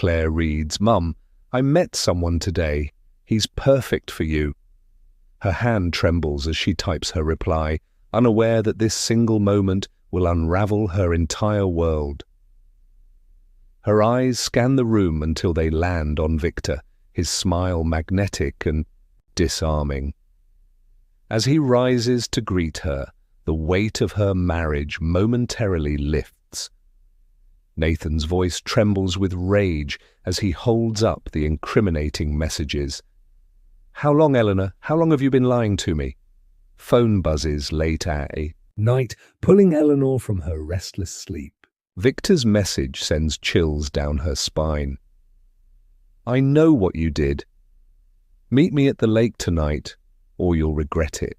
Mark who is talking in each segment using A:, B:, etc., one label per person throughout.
A: Claire reads, "Mum, I met someone today. He's perfect for you." Her hand trembles as she types her reply, unaware that this single moment will unravel her entire world. Her eyes scan the room until they land on Victor, his smile magnetic and disarming. As he rises to greet her, the weight of her marriage momentarily lifts. Nathan's voice trembles with rage as he holds up the incriminating messages. "How long, Eleanor? How long have you been lying to me?" Phone buzzes late at night, pulling Eleanor from her restless sleep. Victor's message sends chills down her spine. "I know what you did. Meet me at the lake tonight, or you'll regret it."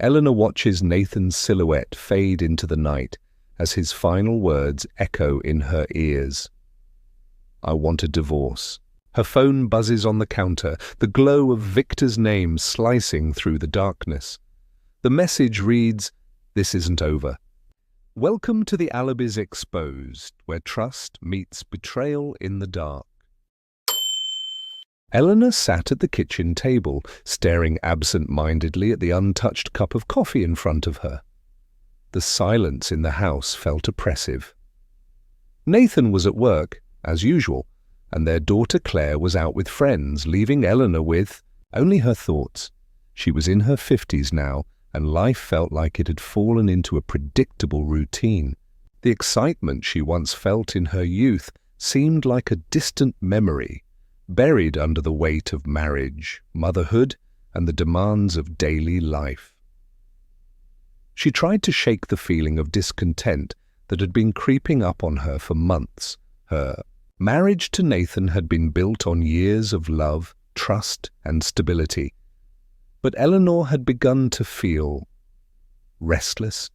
A: Eleanor watches Nathan's silhouette fade into the night as his final words echo in her ears. "I want a divorce." Her phone buzzes on the counter, the glow of Victor's name slicing through the darkness. The message reads, "This isn't over. Welcome to the Alibis Exposed, where trust meets betrayal in the dark." Eleanor sat at the kitchen table, staring absent-mindedly at the untouched cup of coffee in front of her. The silence in the house felt oppressive. Nathan was at work, as usual, and their daughter Claire was out with friends, leaving Eleanor with only her thoughts. She was in her 50s now, and life felt like it had fallen into a predictable routine. The excitement she once felt in her youth seemed like a distant memory, buried under the weight of marriage, motherhood, and the demands of daily life. She tried to shake the feeling of discontent that had been creeping up on her for months. Her marriage to Nathan had been built on years of love, trust, and stability. But Eleanor had begun to feel restless.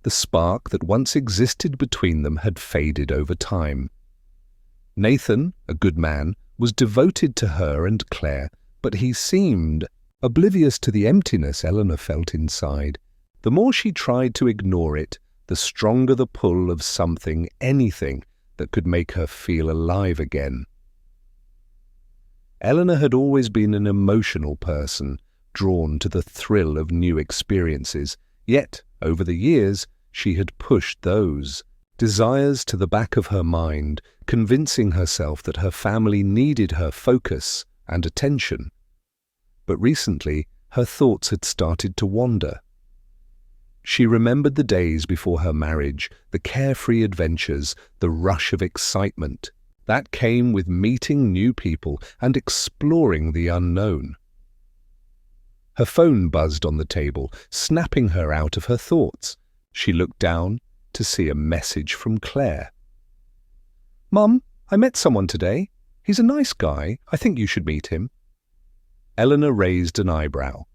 A: The spark that once existed between them had faded over time. Nathan, a good man, was devoted to her and Claire, but he seemed oblivious to the emptiness Eleanor felt inside. The more she tried to ignore it, the stronger the pull of something, anything, that could make her feel alive again. Eleanor had always been an emotional person, drawn to the thrill of new experiences, yet, over the years, she had pushed those desires to the back of her mind, convincing herself that her family needed her focus and attention. But recently, her thoughts had started to wander. She remembered the days before her marriage, the carefree adventures, the rush of excitement that came with meeting new people and exploring the unknown. Her phone buzzed on the table, snapping her out of her thoughts. She looked down to see a message from Claire. "Mum, I met someone today. He's a nice guy. I think you should meet him." Eleanor raised an eyebrow.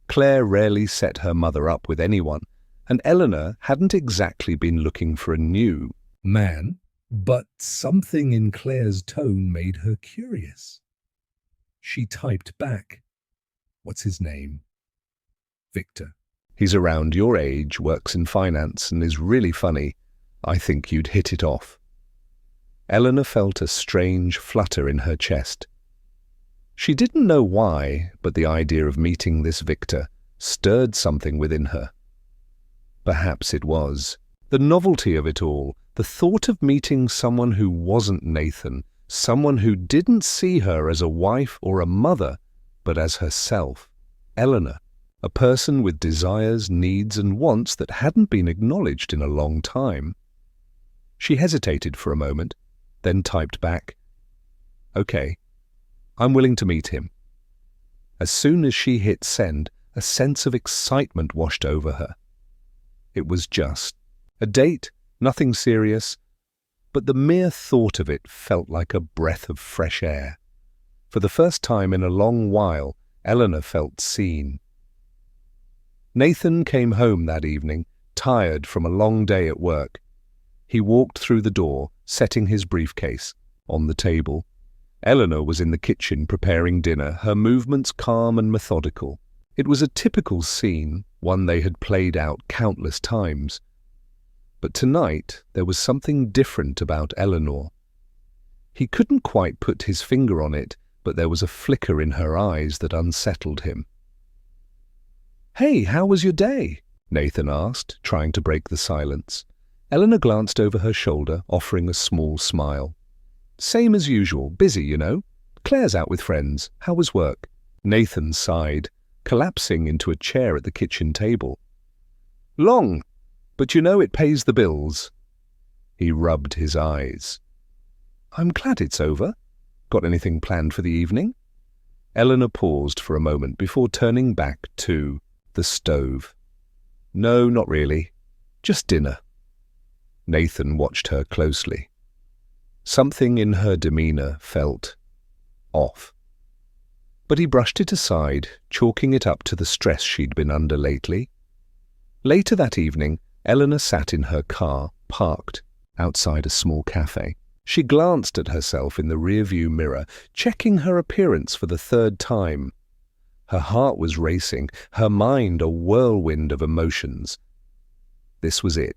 A: Claire rarely set her mother up with anyone, and Eleanor hadn't exactly been looking for a new man, but something in Claire's tone made her curious. She typed back, "What's his name?" "Victor. He's around your age, works in finance, and is really funny. I think you'd hit it off." Eleanor felt a strange flutter in her chest. She didn't know why, but the idea of meeting this Victor stirred something within her. Perhaps it was the novelty of it all, the thought of meeting someone who wasn't Nathan, someone who didn't see her as a wife or a mother, but as herself, Eleanor, a person with desires, needs, and wants that hadn't been acknowledged in a long time. She hesitated for a moment, then typed back, "Okay, I'm willing to meet him." As soon as she hit send, a sense of excitement washed over her. It was just a date, nothing serious, but the mere thought of it felt like a breath of fresh air. For the first time in a long while, Eleanor felt seen. Nathan came home that evening, tired from a long day at work. He walked through the door, setting his briefcase on the table. Eleanor was in the kitchen preparing dinner, her movements calm and methodical. It was a typical scene, one they had played out countless times. But tonight there was something different about Eleanor. He couldn't quite put his finger on it, but there was a flicker in her eyes that unsettled him. "Hey, how was your day?" Nathan asked, trying to break the silence. Eleanor glanced over her shoulder, offering a small smile. "Same as usual, busy, you know. Claire's out with friends. How was work?" Nathan sighed, collapsing into a chair at the kitchen table. "Long, but you know it pays the bills." He rubbed his eyes. "I'm glad it's over. Got anything planned for the evening?" Eleanor paused for a moment before turning back to the stove. "No, not really. Just dinner." Nathan watched her closely. Something in her demeanor felt off. But he brushed it aside, chalking it up to the stress she'd been under lately. Later that evening, Eleanor sat in her car, parked outside a small cafe. She glanced at herself in the rearview mirror, checking her appearance for the third time. Her heart was racing, her mind a whirlwind of emotions. This was it.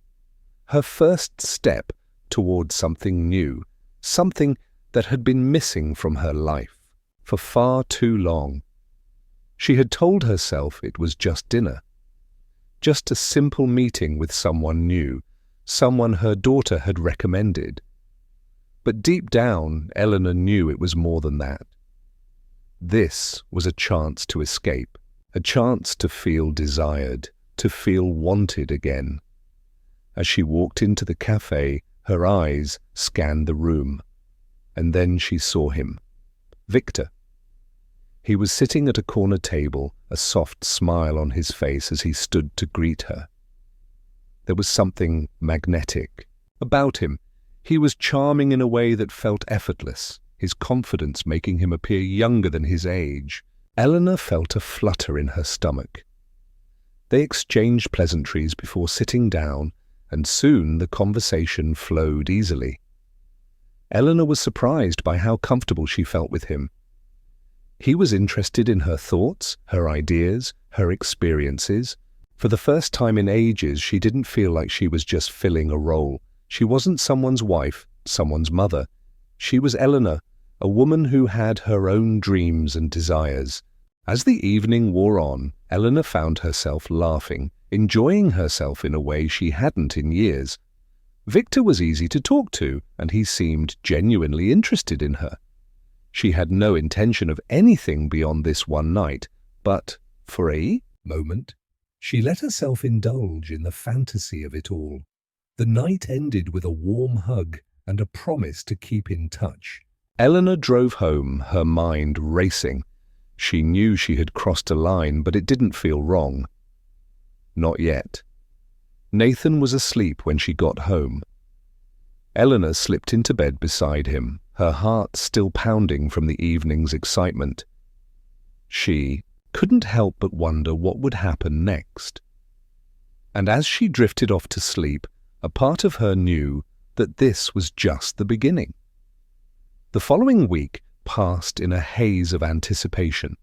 A: Her first step towards something new, something that had been missing from her life for far too long. She had told herself it was just dinner, just a simple meeting with someone new, someone her daughter had recommended. But deep down, Eleanor knew it was more than that. This was a chance to escape, a chance to feel desired, to feel wanted again. As she walked into the cafe, her eyes scanned the room. And then she saw him. Victor. He was sitting at a corner table, a soft smile on his face as he stood to greet her. There was something magnetic about him. He was charming in a way that felt effortless, his confidence making him appear younger than his age. Eleanor felt a flutter in her stomach. They exchanged pleasantries before sitting down, and soon the conversation flowed easily. Eleanor was surprised by how comfortable she felt with him. He was interested in her thoughts, her ideas, her experiences. For the first time in ages, she didn't feel like she was just filling a role. She wasn't someone's wife, someone's mother. She was Eleanor, a woman who had her own dreams and desires. As the evening wore on, Eleanor found herself laughing, enjoying herself in a way she hadn't in years. Victor was easy to talk to, and he seemed genuinely interested in her. She had no intention of anything beyond this one night, but for a moment, she let herself indulge in the fantasy of it all. The night ended with a warm hug and a promise to keep in touch. Eleanor drove home, her mind racing. She knew she had crossed a line, but it didn't feel wrong. Not yet. Nathan was asleep when she got home. Eleanor slipped into bed beside him, her heart still pounding from the evening's excitement. She couldn't help but wonder what would happen next. And as she drifted off to sleep, a part of her knew that this was just the beginning. The following week passed in a haze of anticipation.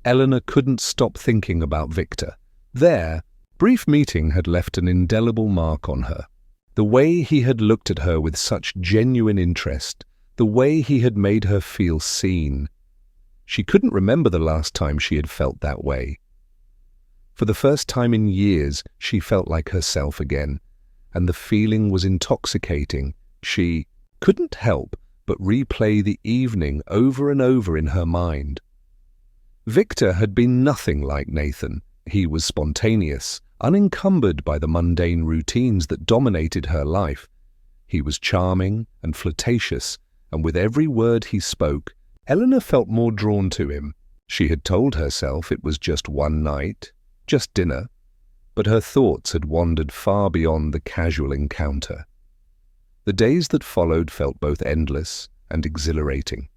A: Eleanor couldn't stop thinking about Victor. Their brief meeting had left an indelible mark on her. The way he had looked at her with such genuine interest, the way he had made her feel seen. She couldn't remember the last time she had felt that way. For the first time in years, she felt like herself again, and the feeling was intoxicating. She couldn't help but replay the evening over and over in her mind. Victor had been nothing like Nathan. He was spontaneous, unencumbered by the mundane routines that dominated her life. He was charming and flirtatious, and with every word he spoke, Eleanor felt more drawn to him. She had told herself it was just one night, just dinner, but her thoughts had wandered far beyond the casual encounter. The days that followed felt both endless and exhilarating.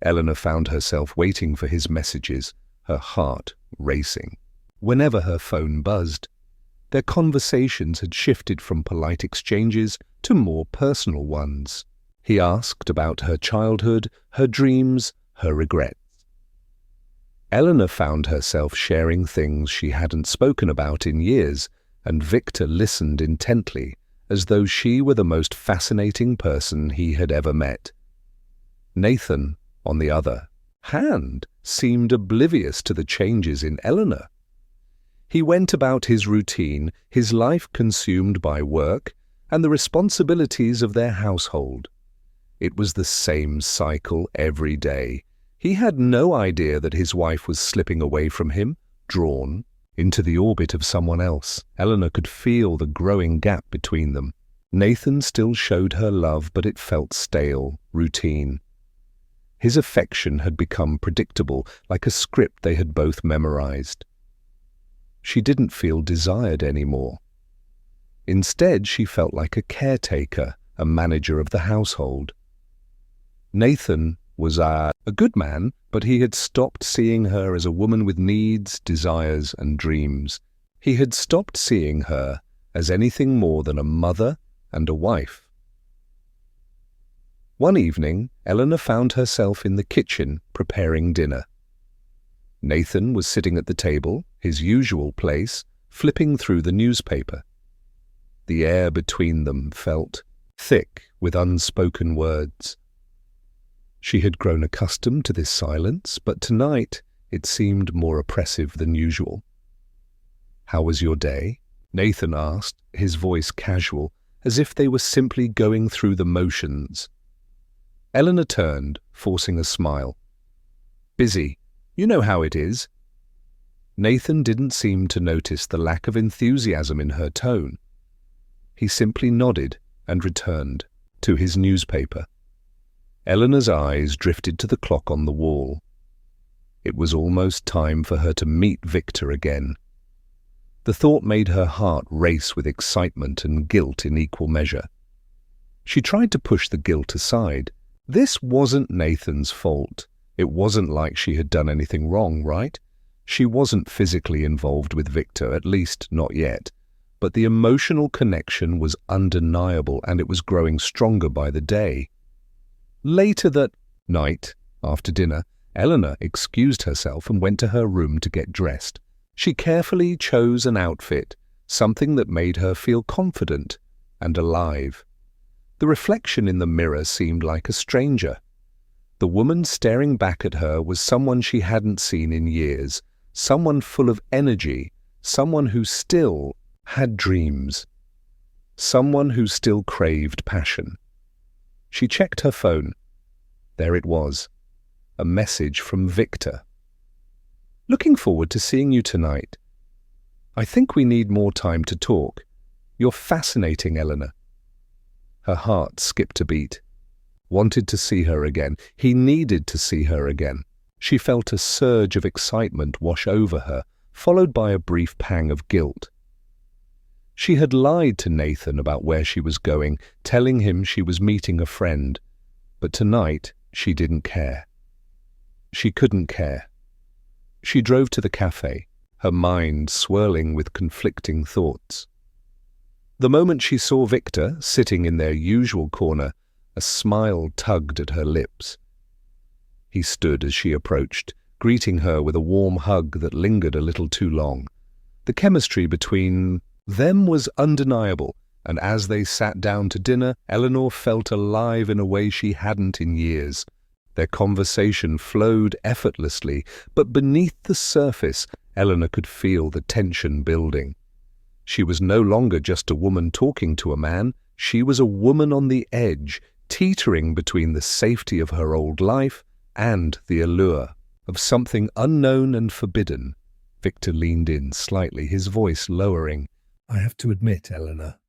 A: Eleanor found herself waiting for his messages, her heart racing. Whenever her phone buzzed, their conversations had shifted from polite exchanges to more personal ones. He asked about her childhood, her dreams, her regrets. Eleanor found herself sharing things she hadn't spoken about in years, and Victor listened intently, as though she were the most fascinating person he had ever met. Nathan, on the other hand, seemed oblivious to the changes in Eleanor. He went about his routine, his life consumed by work and the responsibilities of their household. It was the same cycle every day. He had no idea that his wife was slipping away from him, drawn into the orbit of someone else. Eleanor could feel the growing gap between them. Nathan still showed her love, but it felt stale, routine. His affection had become predictable, like a script they had both memorized. She didn't feel desired anymore. Instead, she felt like a caretaker, a manager of the household. Nathan was a good man, but he had stopped seeing her as a woman with needs, desires, and dreams. He had stopped seeing her as anything more than a mother and a wife. One evening, Eleanor found herself in the kitchen preparing dinner. Nathan was sitting at the table, his usual place, flipping through the newspaper. The air between them felt thick with unspoken words. She had grown accustomed to this silence, but tonight it seemed more oppressive than usual. "How was your day?" Nathan asked, his voice casual, as if they were simply going through the motions. Eleanor turned, forcing a smile. "Busy. You know how it is." Nathan didn't seem to notice the lack of enthusiasm in her tone. He simply nodded and returned to his newspaper. Eleanor's eyes drifted to the clock on the wall. It was almost time for her to meet Victor again. The thought made her heart race with excitement and guilt in equal measure. She tried to push the guilt aside. This wasn't Nathan's fault. It wasn't like she had done anything wrong, right? She wasn't physically involved with Victor, at least not yet. But the emotional connection was undeniable, and it was growing stronger by the day. Later that night, after dinner, Eleanor excused herself and went to her room to get dressed. She carefully chose an outfit, something that made her feel confident and alive. The reflection in the mirror seemed like a stranger. The woman staring back at her was someone she hadn't seen in years, someone full of energy, someone who still had dreams, someone who still craved passion. She checked her phone. There it was, a message from Victor. "Looking forward to seeing you tonight. I think we need more time to talk. You're fascinating, Eleanor." Her heart skipped a beat. Wanted to see her again. He needed to see her again. She felt a surge of excitement wash over her, followed by a brief pang of guilt. She had lied to Nathan about where she was going, telling him she was meeting a friend. But tonight, she didn't care. She couldn't care. She drove to the cafe, her mind swirling with conflicting thoughts. The moment she saw Victor sitting in their usual corner, a smile tugged at her lips. He stood as she approached, greeting her with a warm hug that lingered a little too long. The chemistry between them was undeniable, and as they sat down to dinner, Eleanor felt alive in a way she hadn't in years. Their conversation flowed effortlessly, but beneath the surface, Eleanor could feel the tension building. She was no longer just a woman talking to a man. She was a woman on the edge, teetering between the safety of her old life and the allure of something unknown and forbidden. Victor leaned in slightly, his voice lowering. "I have to admit, Eleanor,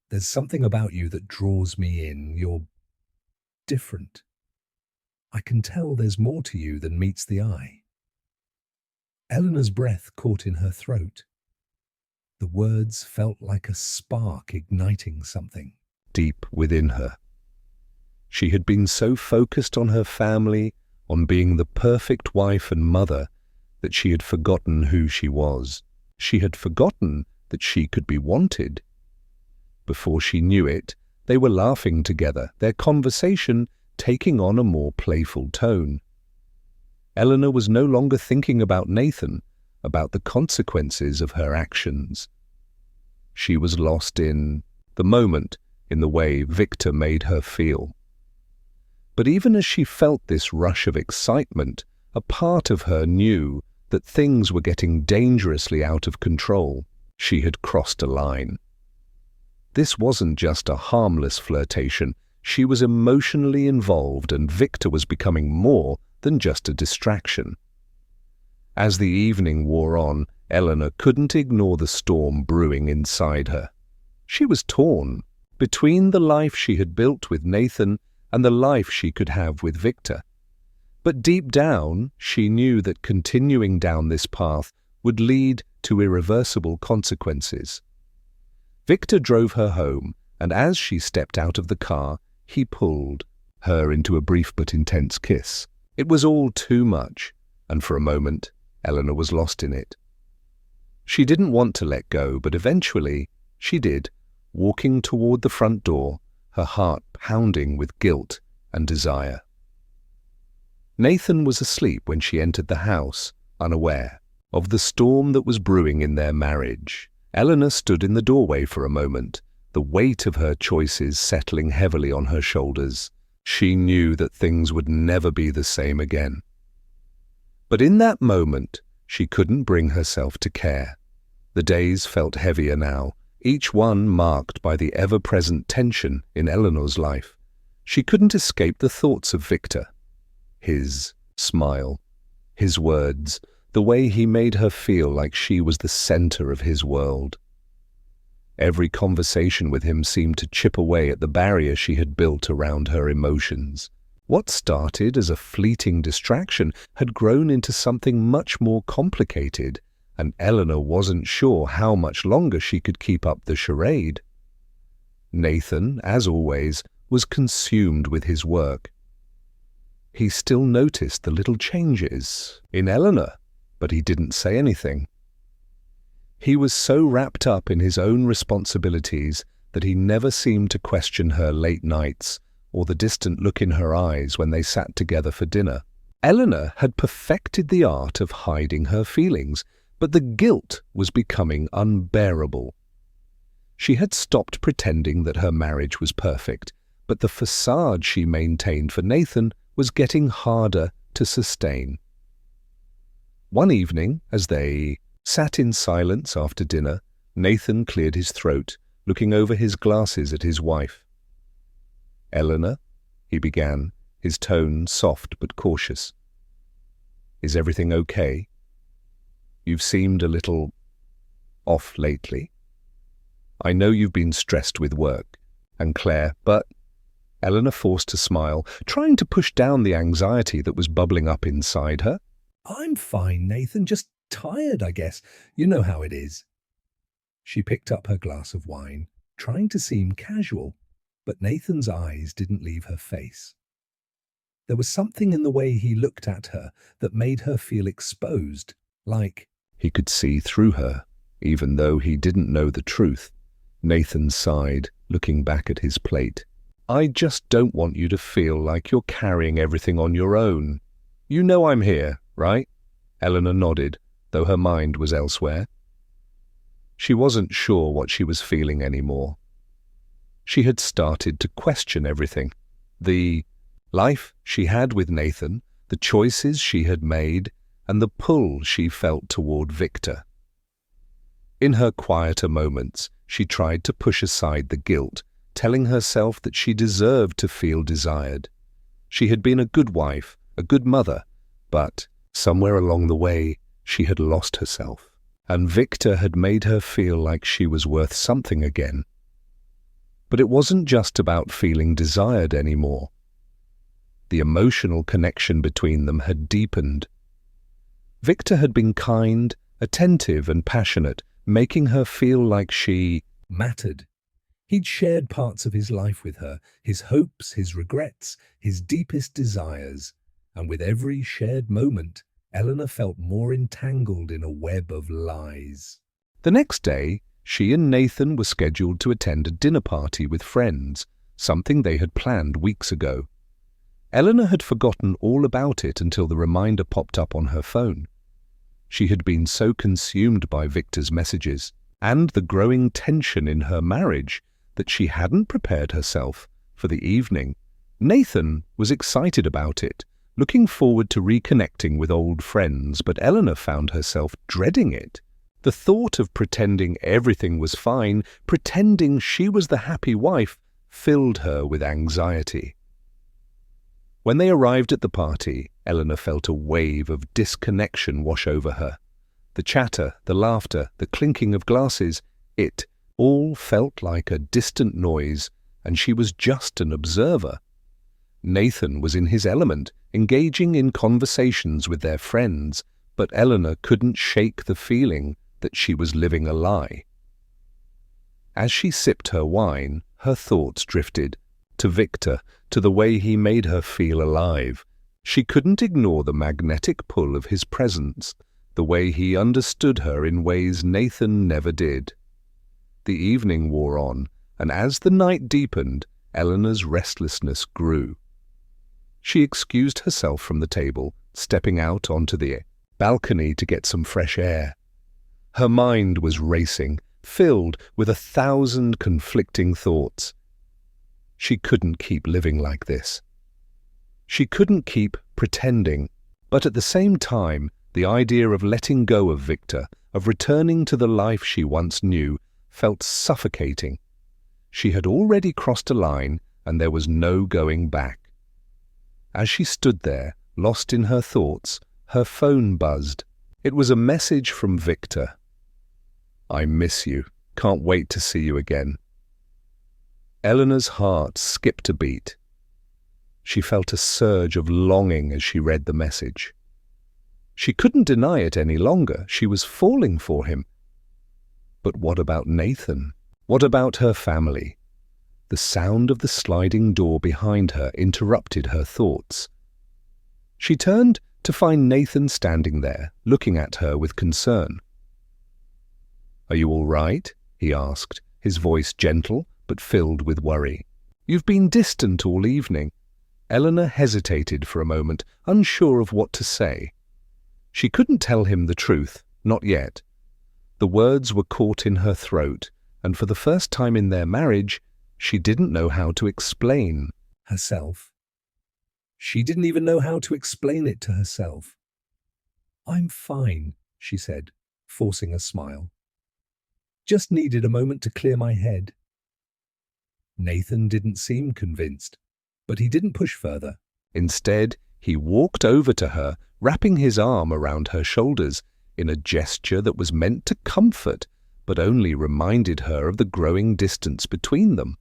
A: there's something about you that draws me in. You're different. I can tell there's more to you than meets the eye." Eleanor's breath caught in her throat. The words felt like a spark igniting something deep within her. She had been so focused on her family, on being the perfect wife and mother, that she had forgotten who she was. She had forgotten that she could be wanted. Before she knew it, they were laughing together, their conversation taking on a more playful tone. Eleanor was no longer thinking about Nathan, about the consequences of her actions. she was lost in the moment, in the way Victor made her feel. But even as she felt this rush of excitement, a part of her knew that things were getting dangerously out of control. She had crossed a line. This wasn't just a harmless flirtation. She was emotionally involved, and Victor was becoming more than just a distraction. As the evening wore on, Eleanor couldn't ignore the storm brewing inside her. She was torn between the life she had built with Nathan and the life she could have with Victor. But deep down, she knew that continuing down this path would lead to irreversible consequences. Victor drove her home, and as she stepped out of the car, he pulled her into a brief but intense kiss. It was all too much, and for a moment, Eleanor was lost in it. She didn't want to let go, but eventually she did, walking toward the front door, her heart pounding with guilt and desire. Nathan was asleep when she entered the house, unaware of the storm that was brewing in their marriage. Eleanor stood in the doorway for a moment, the weight of her choices settling heavily on her shoulders. She knew that things would never be the same again. But in that moment, she couldn't bring herself to care. The days felt heavier now, each one marked by the ever-present tension in Eleanor's life. She couldn't escape the thoughts of Victor. His smile, his words, the way he made her feel like she was the center of his world. Every conversation with him seemed to chip away at the barrier she had built around her emotions. What started as a fleeting distraction had grown into something much more complicated, and Eleanor wasn't sure how much longer she could keep up the charade. Nathan, as always, was consumed with his work. He still noticed the little changes in Eleanor, but he didn't say anything. He was so wrapped up in his own responsibilities that he never seemed to question her late nights or the distant look in her eyes when they sat together for dinner. Eleanor had perfected the art of hiding her feelings, but the guilt was becoming unbearable. She had stopped pretending that her marriage was perfect, but the facade she maintained for Nathan was getting harder to sustain. One evening, as they sat in silence after dinner, Nathan cleared his throat, looking over his glasses at his wife. "Eleanor," he began, his tone soft but cautious. "Is everything okay? You've seemed a little off lately. I know you've been stressed with work and Claire, but—" Eleanor forced a smile, trying to push down the anxiety that was bubbling up inside her.
B: "I'm fine, Nathan, just tired, I guess. You know how it is." She picked up her glass of wine, trying to seem casual, but Nathan's eyes didn't leave her face. There was something in the way he looked at her that made her feel exposed, like
A: he could see through her, even though he didn't know the truth. Nathan sighed, looking back at his plate. "I just don't want you to feel like you're carrying everything on your own. You know I'm here, right?" Eleanor nodded, though her mind was elsewhere. She wasn't sure what she was feeling anymore. She had started to question everything. The life she had with Nathan, the choices she had made, and the pull she felt toward Victor. In her quieter moments, she tried to push aside the guilt, telling herself that she deserved to feel desired. She had been a good wife, a good mother, but somewhere along the way, she had lost herself, and Victor had made her feel like she was worth something again. But it wasn't just about feeling desired anymore. The emotional connection between them had deepened. Victor had been kind, attentive, and passionate, making her feel like she
B: mattered. He'd shared parts of his life with her, his hopes, his regrets, his deepest desires, and with every shared moment, Eleanor felt more entangled in a web of lies.
A: The next day, she and Nathan were scheduled to attend a dinner party with friends, something they had planned weeks ago. Eleanor had forgotten all about it until the reminder popped up on her phone. She had been so consumed by Victor's messages, and the growing tension in her marriage that she hadn't prepared herself for the evening. Nathan was excited about it, looking forward to reconnecting with old friends, but Eleanor found herself dreading it. The thought of pretending everything was fine, pretending she was the happy wife, filled her with anxiety. When they arrived at the party, Eleanor felt a wave of disconnection wash over her. The chatter, the laughter, the clinking of glasses, it all felt like a distant noise, and she was just an observer. Nathan was in his element, engaging in conversations with their friends, but Eleanor couldn't shake the feeling that she was living a lie. As she sipped her wine, her thoughts drifted to Victor, to the way he made her feel alive. She couldn't ignore the magnetic pull of his presence, the way he understood her in ways Nathan never did. The evening wore on, and as the night deepened, Eleanor's restlessness grew. She excused herself from the table, stepping out onto the balcony to get some fresh air. Her mind was racing, filled with 1,000 conflicting thoughts. She couldn't keep living like this. She couldn't keep pretending, but at the same time, the idea of letting go of Victor, of returning to the life she once knew, felt suffocating. She had already crossed a line, and there was no going back. As she stood there, lost in her thoughts, her phone buzzed. It was a message from Victor. "I miss you. Can't wait to see you again." Eleanor's heart skipped a beat. She felt a surge of longing as she read the message. She couldn't deny it any longer. She was falling for him. But what about Nathan? What about her family? The sound of the sliding door behind her interrupted her thoughts. She turned to find Nathan standing there, looking at her with concern. "Are you all right?" he asked, his voice gentle but filled with worry. "You've been distant all evening." Eleanor hesitated for a moment, unsure of what to say. She couldn't tell him the truth, not yet. The words were caught in her throat, and for the first time in their marriage, she didn't know how to explain
B: herself. She didn't even know how to explain it to herself. "I'm fine," she said, forcing a smile. "Just needed a moment to clear my head." Nathan didn't seem convinced, but he didn't push further.
A: Instead, he walked over to her, wrapping his arm around her shoulders in a gesture that was meant to comfort, but only reminded her of the growing distance between them.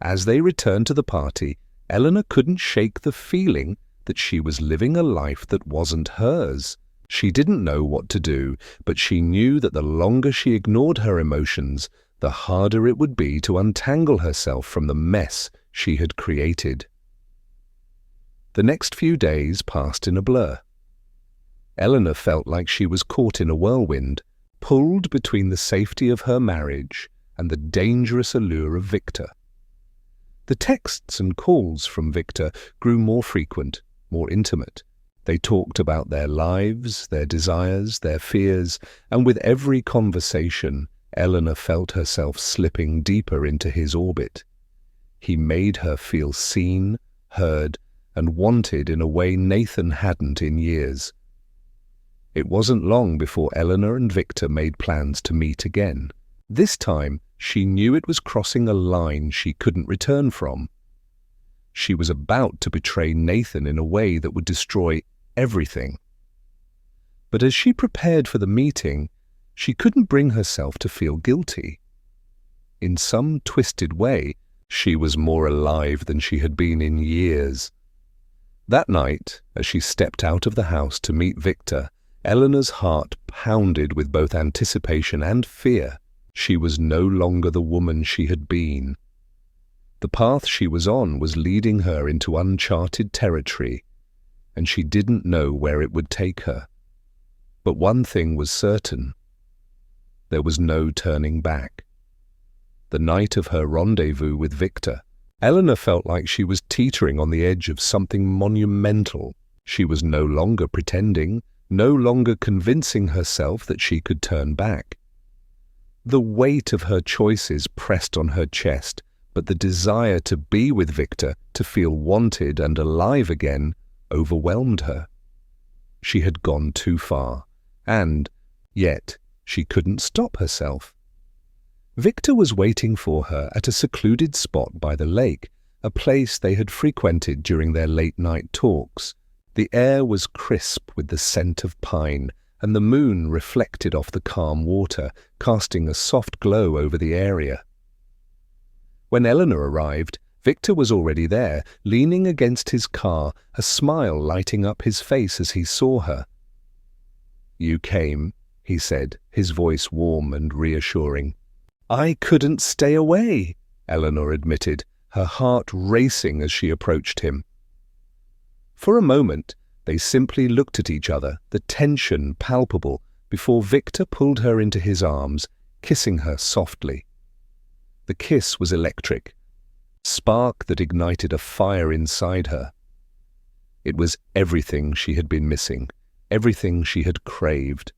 A: As they returned to the party, Eleanor couldn't shake the feeling that she was living a life that wasn't hers. She didn't know what to do, but she knew that the longer she ignored her emotions, the harder it would be to untangle herself from the mess she had created. The next few days passed in a blur. Eleanor felt like she was caught in a whirlwind, pulled between the safety of her marriage and the dangerous allure of Victor. The texts and calls from Victor grew more frequent, more intimate. They talked about their lives, their desires, their fears, and with every conversation, Eleanor felt herself slipping deeper into his orbit. He made her feel seen, heard, and wanted in a way Nathan hadn't in years. It wasn't long before Eleanor and Victor made plans to meet again. This time, she knew it was crossing a line she couldn't return from. She was about to betray Nathan in a way that would destroy everything. But as she prepared for the meeting, she couldn't bring herself to feel guilty. In some twisted way, she was more alive than she had been in years. That night, as she stepped out of the house to meet Victor, Eleanor's heart pounded with both anticipation and fear. She was no longer the woman she had been. The path she was on was leading her into uncharted territory, and she didn't know where it would take her. But one thing was certain. There was no turning back. The night of her rendezvous with Victor, Eleanor felt like she was teetering on the edge of something monumental. She was no longer pretending, no longer convincing herself that she could turn back. The weight of her choices pressed on her chest, but the desire to be with Victor, to feel wanted and alive again, overwhelmed her. She had gone too far, and yet she couldn't stop herself. Victor was waiting for her at a secluded spot by the lake, a place they had frequented during their late-night talks. The air was crisp with the scent of pine, and the moon reflected off the calm water, casting a soft glow over the area. When Eleanor arrived, Victor was already there, leaning against his car, a smile lighting up his face as he saw her. "You came," he said, his voice warm and reassuring. "I couldn't stay away," Eleanor admitted, her heart racing as she approached him. For a moment, they simply looked at each other, the tension palpable, before Victor pulled her into his arms, kissing her softly. The kiss was electric, spark that ignited a fire inside her. It was everything she had been missing, everything she had craved.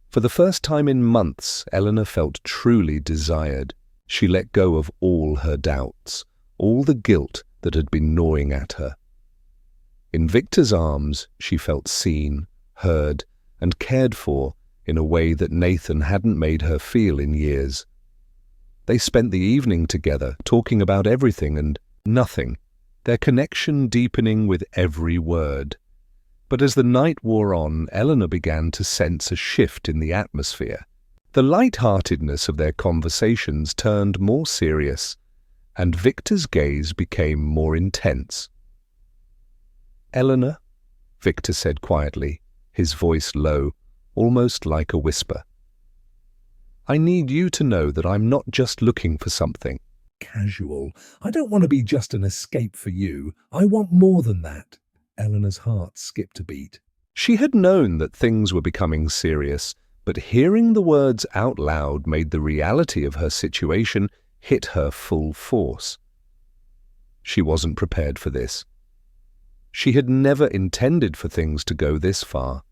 A: For the first time in months, Eleanor felt truly desired. She let go of all her doubts, all the guilt that had been gnawing at her. In Victor's arms, she felt seen, heard, and cared for in a way that Nathan hadn't made her feel in years. They spent the evening together, talking about everything and nothing, their connection deepening with every word. But as the night wore on, Eleanor began to sense a shift in the atmosphere. The light-heartedness of their conversations turned more serious, and Victor's gaze became more intense. "Eleanor," Victor said quietly, his voice low, almost like a whisper. "I need you to know that I'm not just looking for something
B: casual. I don't want to be just an escape for you. I want more than that." Eleanor's heart skipped a beat.
A: She had known that things were becoming serious, but hearing the words out loud made the reality of her situation hit her full force. She wasn't prepared for this. She had never intended for things to go this far.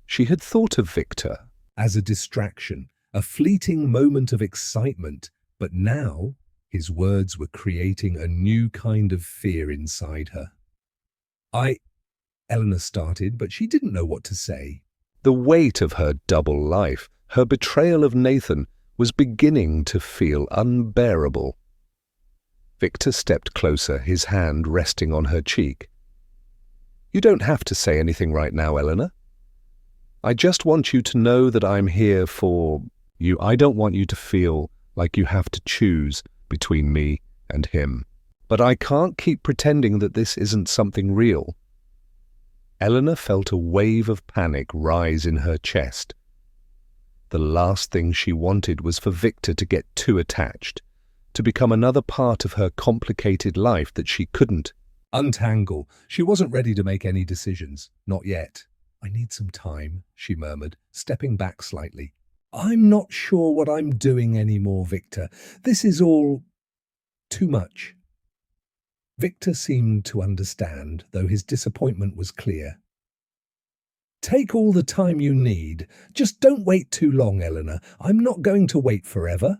A: She had thought of Victor
B: as a distraction, a fleeting moment of excitement, but now his words were creating a new kind of fear inside her. Eleanor started, but she didn't know what to say.
A: The weight of her double life, her betrayal of Nathan, was beginning to feel unbearable. Victor stepped closer, his hand resting on her cheek. "You don't have to say anything right now, Eleanor. I just want you to know that I'm here for you. I don't want you to feel like you have to choose between me and him. But I can't keep pretending that this isn't something real." Eleanor felt a wave of panic rise in her chest. The last thing she wanted was for Victor to get too attached, to become another part of her complicated life that she couldn't
B: untangle. She wasn't ready to make any decisions. Not yet. "I need some time," she murmured, stepping back slightly. "I'm not sure what I'm doing anymore, Victor. This is all too much." Victor seemed to understand, though his disappointment was clear. "Take all the time you need. Just don't wait too long, Eleanor. I'm not going to wait forever."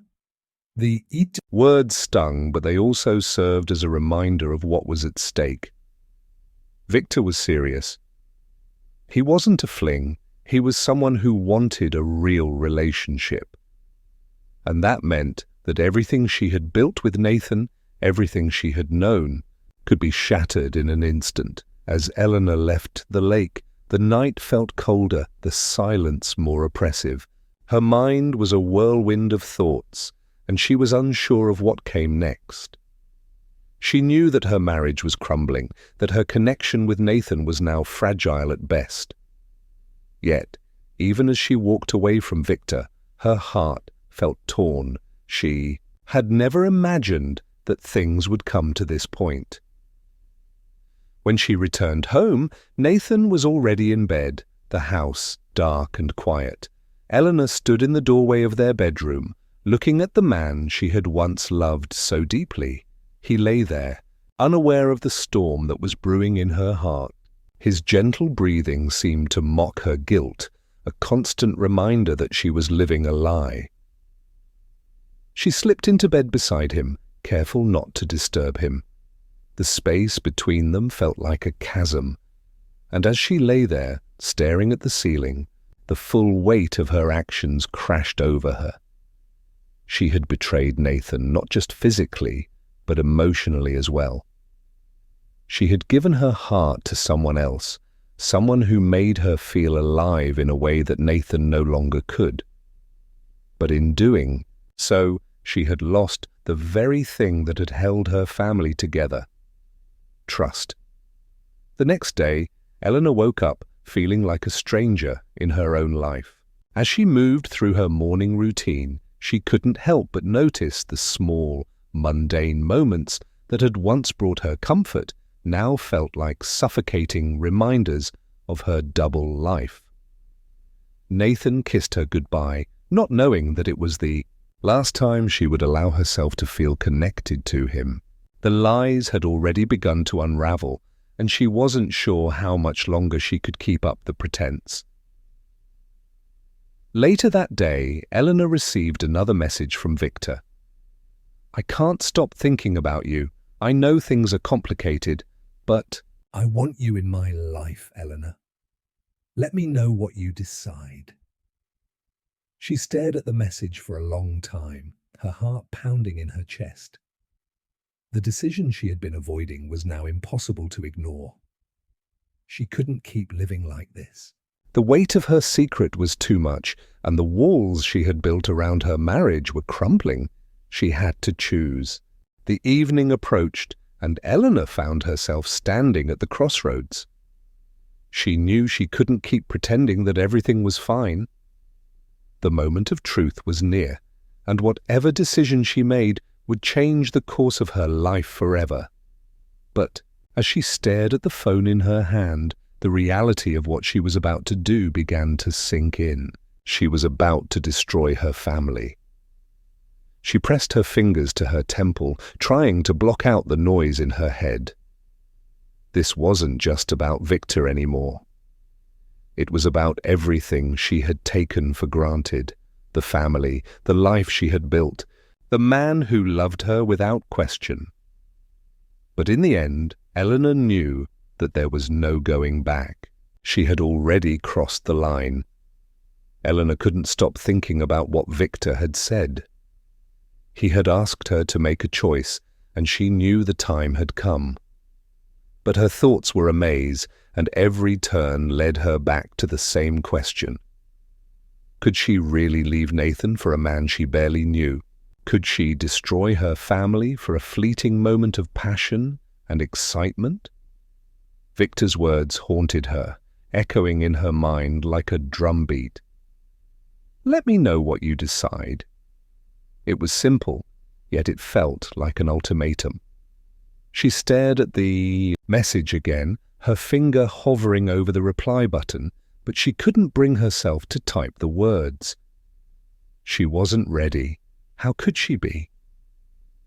B: The
A: words stung, but they also served as a reminder of what was at stake. Victor was serious. He wasn't a fling. He was someone who wanted a real relationship. And that meant that everything she had built with Nathan, everything she had known, could be shattered in an instant. As Eleanor left the lake, the night felt colder, the silence more oppressive. Her mind was a whirlwind of thoughts, and she was unsure of what came next. She knew that her marriage was crumbling, that her connection with Nathan was now fragile at best. Yet, even as she walked away from Victor, her heart felt torn. She had never imagined that things would come to this point. When she returned home, Nathan was already in bed, the house dark and quiet. Eleanor stood in the doorway of their bedroom, looking at the man she had once loved so deeply. He lay there, unaware of the storm that was brewing in her heart. His gentle breathing seemed to mock her guilt, a constant reminder that she was living a lie. She slipped into bed beside him, careful not to disturb him. The space between them felt like a chasm, and as she lay there, staring at the ceiling, the full weight of her actions crashed over her. She had betrayed Nathan not just physically, but emotionally as well. She had given her heart to someone else, someone who made her feel alive in a way that Nathan no longer could. But in doing so, she had lost the very thing that had held her family together: trust. The next day, Eleanor woke up feeling like a stranger in her own life. As she moved through her morning routine, she couldn't help but notice the small, mundane moments that had once brought her comfort now felt like suffocating reminders of her double life. Nathan kissed her goodbye, not knowing that it was the last time she would allow herself to feel connected to him. The lies had already begun to unravel, and she wasn't sure how much longer she could keep up the pretense. Later that day, Eleanor received another message from Victor. "I can't stop thinking about you. I know things are complicated, but
B: I want you in my life, Eleanor. Let me know what you decide." She stared at the message for a long time, her heart pounding in her chest. The decision she had been avoiding was now impossible to ignore. She couldn't keep living like this.
A: the weight of her secret was too much, and the walls she had built around her marriage were crumbling. She had to choose. The evening approached, and Eleanor found herself standing at the crossroads. She knew she couldn't keep pretending that everything was fine. The moment of truth was near, and whatever decision she made would change the course of her life forever. But as she stared at the phone in her hand, the reality of what she was about to do began to sink in. She was about to destroy her family. She pressed her fingers to her temple, trying to block out the noise in her head. This wasn't just about Victor anymore. It was about everything she had taken for granted: the family, the life she had built, the man who loved her without question. But in the end, Eleanor knew that there was no going back. She had already crossed the line. Eleanor couldn't stop thinking about what Victor had said. He had asked her to make a choice, and she knew the time had come. But her thoughts were a maze, and every turn led her back to the same question. Could she really leave Nathan for a man she barely knew? Could she destroy her family for a fleeting moment of passion and excitement? Victor's words haunted her, echoing in her mind like a drumbeat. "Let me know what you decide." It was simple, yet it felt like an ultimatum. She stared at the message again, her finger hovering over the reply button, but she couldn't bring herself to type the words. She wasn't ready. How could she be?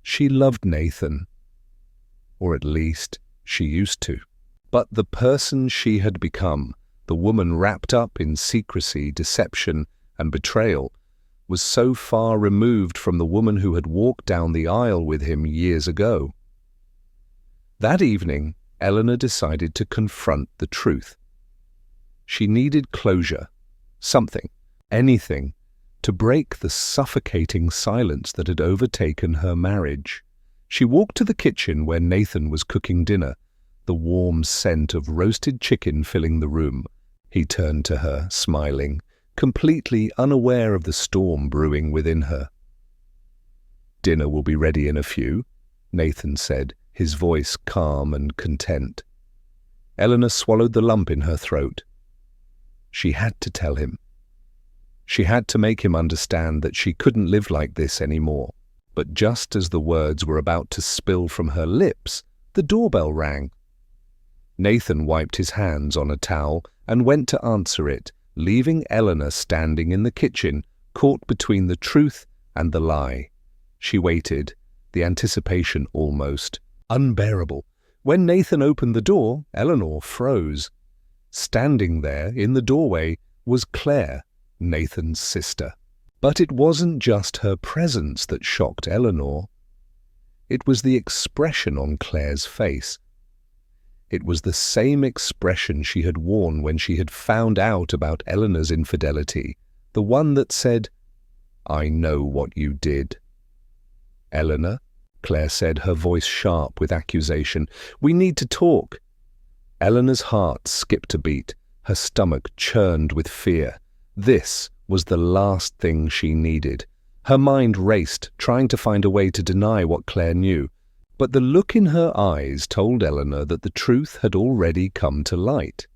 A: She loved Nathan, or at least she used to. But the person she had become, the woman wrapped up in secrecy, deception, and betrayal, was so far removed from the woman who had walked down the aisle with him years ago. That evening, Eleanor decided to confront the truth. She needed closure, something, anything, to break the suffocating silence that had overtaken her marriage. She walked to the kitchen where Nathan was cooking dinner, the warm scent of roasted chicken filling the room. He turned to her, smiling, completely unaware of the storm brewing within her. "Dinner will be ready in a few," Nathan said, his voice calm and content. Eleanor swallowed the lump in her throat. She had to tell him. She had to make him understand that she couldn't live like this anymore. But just as the words were about to spill from her lips, the doorbell rang. Nathan wiped his hands on a towel and went to answer it, leaving Eleanor standing in the kitchen, caught between the truth and the lie. She waited, the anticipation almost unbearable. When Nathan opened the door, Eleanor froze. Standing there in the doorway was Claire, Nathan's sister. But it wasn't just her presence that shocked Eleanor. It was the expression on Claire's face. It was the same expression she had worn when she had found out about Eleanor's infidelity, the one that said, "I know what you did." "Eleanor," Claire said, her voice sharp with accusation, "we need to talk." Eleanor's heart skipped a beat, her stomach churned with fear. This was the last thing she needed. Her mind raced, trying to find a way to deny what Claire knew, but the look in her eyes told Eleanor that the truth had already come to light.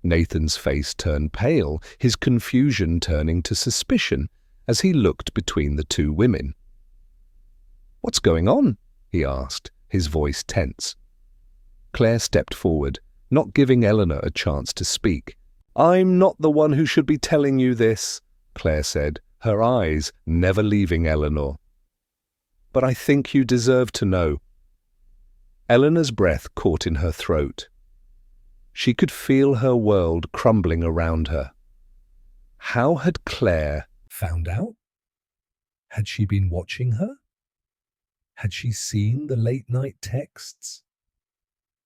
A: Nathan's face turned pale, his confusion turning to suspicion as he looked between the two women. "What's going on?" he asked, his voice tense. Claire stepped forward, not giving Eleanor a chance to speak. "I'm not the one who should be telling you this," Claire said, her eyes never leaving Eleanor. "But I think you deserve to know." Eleanor's breath caught in her throat. She could feel her world crumbling around her. How had Claire
B: Found out? Had she been watching her? Had she seen the late-night texts?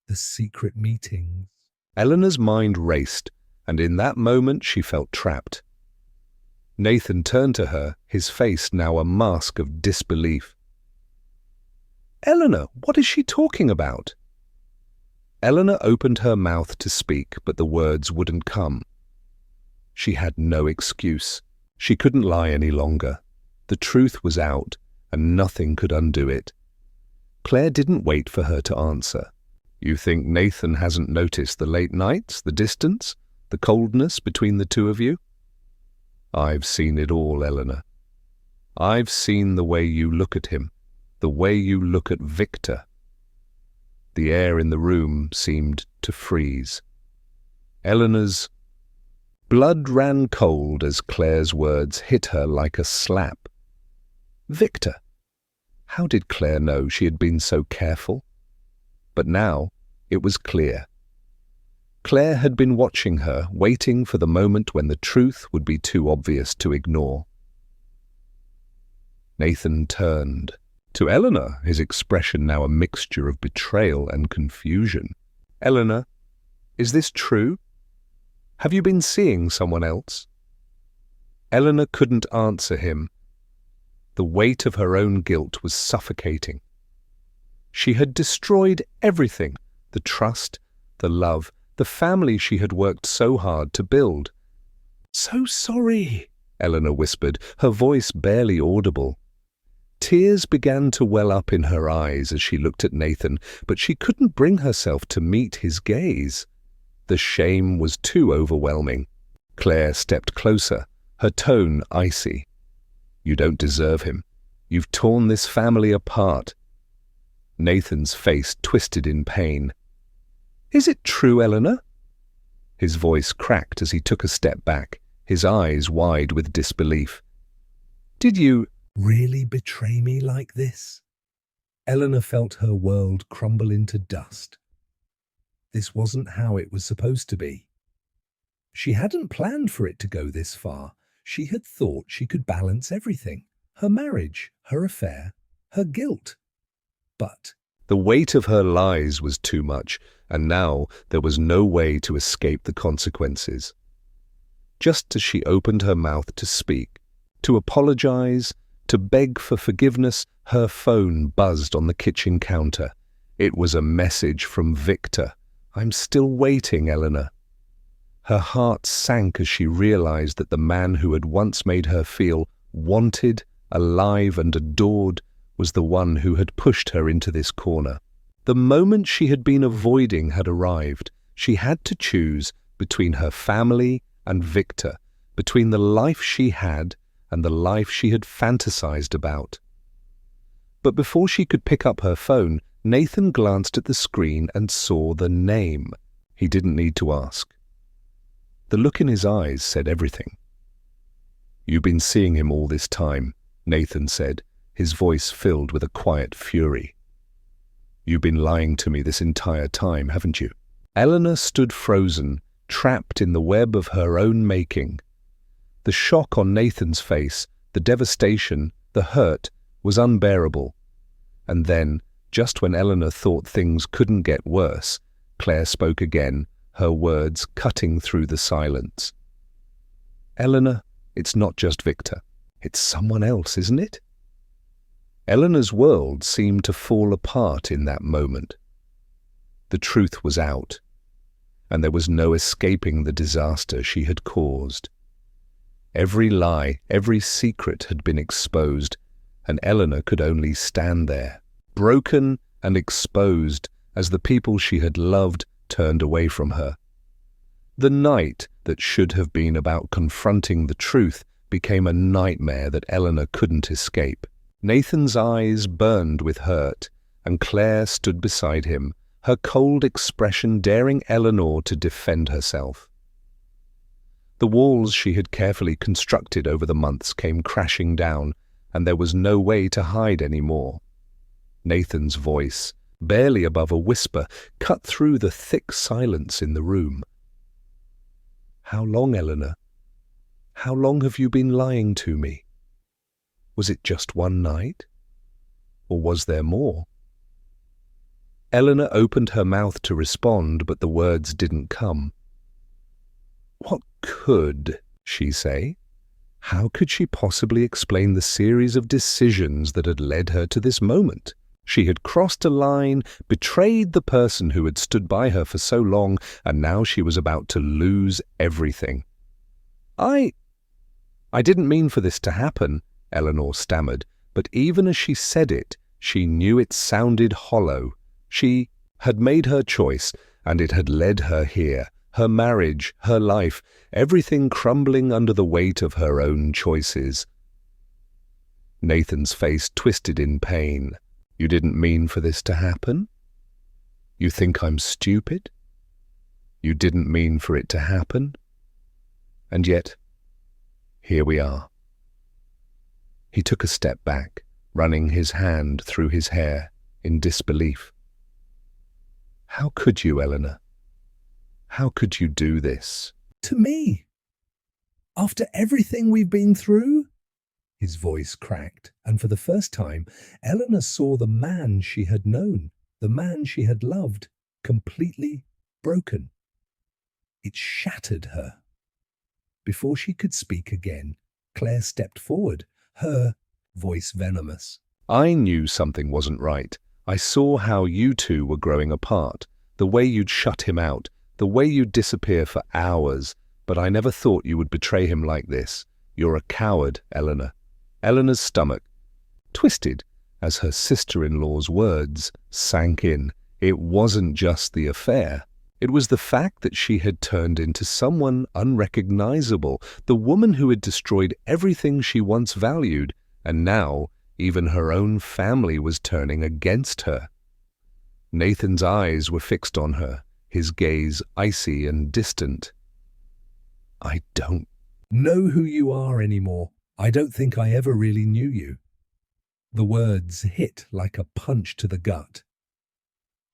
B: The secret meetings?
A: Eleanor's mind raced, and in that moment she felt trapped. Nathan turned to her, his face now a mask of disbelief. "Eleanor, what is she talking about?" Eleanor opened her mouth to speak, but the words wouldn't come. She had no excuse. She couldn't lie any longer. The truth was out, and nothing could undo it. Claire didn't wait for her to answer. "You think Nathan hasn't noticed the late nights, the distance, the coldness between the two of you?" "I've seen it all, Eleanor. I've seen the way you look at him, the way you look at Victor." The air in the room seemed to freeze. Eleanor's blood ran cold as Claire's words hit her like a slap. Victor! How did Claire know she had been so careful? But now it was clear. Claire had been watching her, waiting for the moment when the truth would be too obvious to ignore. Nathan turned. To Eleanor, his expression now a mixture of betrayal and confusion. "Eleanor, is this true? Have you been seeing someone else?" Eleanor couldn't answer him. The weight of her own guilt was suffocating. She had destroyed everything, the trust, the love, the family she had worked so hard to build. "So sorry," Eleanor whispered, her voice barely audible. Tears began to well up in her eyes as she looked at Nathan, but she couldn't bring herself to meet his gaze. The shame was too overwhelming. Claire stepped closer, her tone icy. "You don't deserve him. You've torn this family apart." Nathan's face twisted in pain. "Is it true, Eleanor?" His voice cracked as he took a step back, his eyes wide with disbelief. "Did you
B: really betray me like this?" Eleanor felt her world crumble into dust. This wasn't how it was supposed to be. She hadn't planned for it to go this far. She had thought she could balance everything: her marriage, her affair, her guilt. But
A: the weight of her lies was too much, and now there was no way to escape the consequences. Just as she opened her mouth to speak, to apologize, to beg for forgiveness, her phone buzzed on the kitchen counter. It was a message from Victor. "I'm still waiting, Eleanor." Her heart sank as she realized that the man who had once made her feel wanted, alive, and adored was the one who had pushed her into this corner. The moment she had been avoiding had arrived. She had to choose between her family and Victor, between the life she had and the life she had fantasized about. But before she could pick up her phone, Nathan glanced at the screen and saw the name. He didn't need to ask. The look in his eyes said everything. "You've been seeing him all this time," Nathan said, his voice filled with a quiet fury. "You've been lying to me this entire time, haven't you?" Eleanor stood frozen, trapped in the web of her own making. The shock on Nathan's face, the devastation, the hurt, was unbearable. And then, just when Eleanor thought things couldn't get worse, Claire spoke again, her words cutting through the silence. "Eleanor, it's not just Victor. It's someone else, isn't it?" Eleanor's world seemed to fall apart in that moment. The truth was out, and there was no escaping the disaster she had caused. Every lie, every secret had been exposed, and Eleanor could only stand there, broken and exposed as the people she had loved turned away from her. The night that should have been about confronting the truth became a nightmare that Eleanor couldn't escape. Nathan's eyes burned with hurt, and Claire stood beside him, her cold expression daring Eleanor to defend herself. The walls she had carefully constructed over the months came crashing down, and there was no way to hide any more. Nathan's voice, barely above a whisper, cut through the thick silence in the room. "How long, Eleanor? How long have you been lying to me? Was it just one night? Or was there more?" Eleanor opened her mouth to respond, but the words didn't come. What could she say? How could she possibly explain the series of decisions that had led her to this moment? She had crossed a line, betrayed the person who had stood by her for so long, and now she was about to lose everything. I didn't mean for this to happen," Eleanor stammered, but even as she said it, she knew it sounded hollow. She had made her choice, and it had led her here. Her marriage, her life, everything crumbling under the weight of her own choices. Nathan's face twisted in pain. "You didn't mean for this to happen? You think I'm stupid? You didn't mean for it to happen? And yet, here we are." He took a step back, running his hand through his hair in disbelief. "How could you, Eleanor? How could you do this?"
B: "To me? After everything we've been through?" His voice cracked, and for the first time, Eleanor saw the man she had known, the man she had loved, completely broken. It shattered her. Before she could speak again, Claire stepped forward, her voice venomous.
A: "I knew something wasn't right. I saw how you two were growing apart, the way you'd shut him out, the way you'd disappear for hours, but I never thought you would betray him like this. You're a coward, Eleanor." Eleanor's stomach twisted as her sister-in-law's words sank in. It wasn't just the affair. It was the fact that she had turned into someone unrecognizable, the woman who had destroyed everything she once valued, and now even her own family was turning against her. Nathan's eyes were fixed on her, his gaze icy and distant. "I don't
B: know who you are anymore. I don't think I ever really knew you." The words hit like a punch to the gut.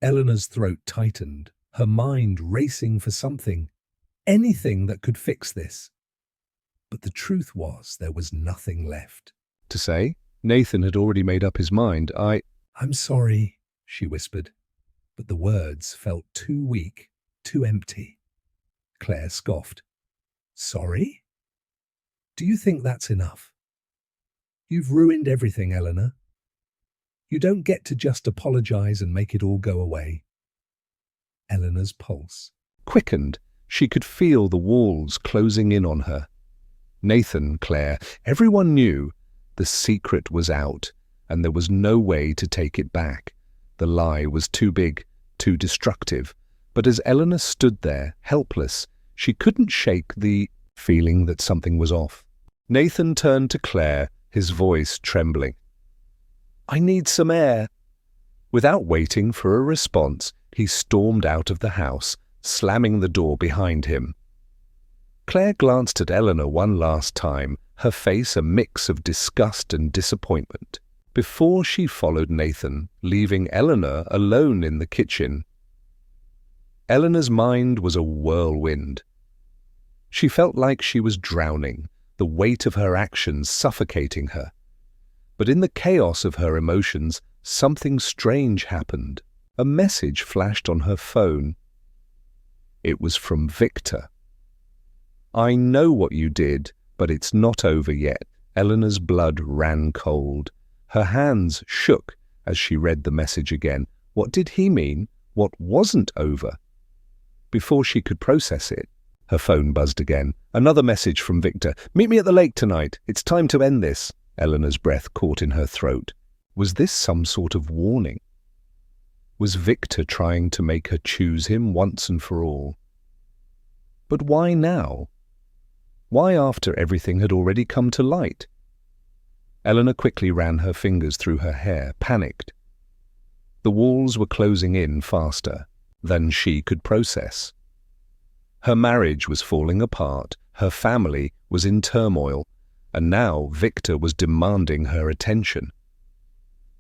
B: Eleanor's throat tightened, her mind racing for something, anything that could fix this. But the truth was there was nothing left
A: to say. Nathan had already made up his mind.
B: "I'm sorry," she whispered, but the words felt too weak, too empty. Claire scoffed. "Sorry? Do you think that's enough? You've ruined everything, Eleanor. You don't get to just apologize and make it all go away." Eleanor's pulse
A: quickened. She could feel the walls closing in on her. Nathan, Claire, everyone knew. The secret was out, and there was no way to take it back. The lie was too big, too destructive. But as Eleanor stood there, helpless, she couldn't shake the feeling that something was off. Nathan turned to Claire, his voice trembling. "I need some air." Without waiting for a response, he stormed out of the house, slamming the door behind him. Claire glanced at Eleanor one last time, her face a mix of disgust and disappointment, before she followed Nathan, leaving Eleanor alone in the kitchen. Eleanor's mind was a whirlwind. She felt like she was drowning, the weight of her actions suffocating her. But in the chaos of her emotions, something strange happened. A message flashed on her phone. It was from Victor. "I know what you did, but it's not over yet." Eleanor's blood ran cold. Her hands shook as she read the message again. What did he mean? What wasn't over? Before she could process it, her phone buzzed again. Another message from Victor. "Meet me at the lake tonight. It's time to end this." Eleanor's breath caught in her throat. Was this some sort of warning? Was Victor trying to make her choose him once and for all? But why now? Why after everything had already come to light? Eleanor quickly ran her fingers through her hair, panicked. The walls were closing in faster than she could process. Her marriage was falling apart, her family was in turmoil, and now Victor was demanding her attention.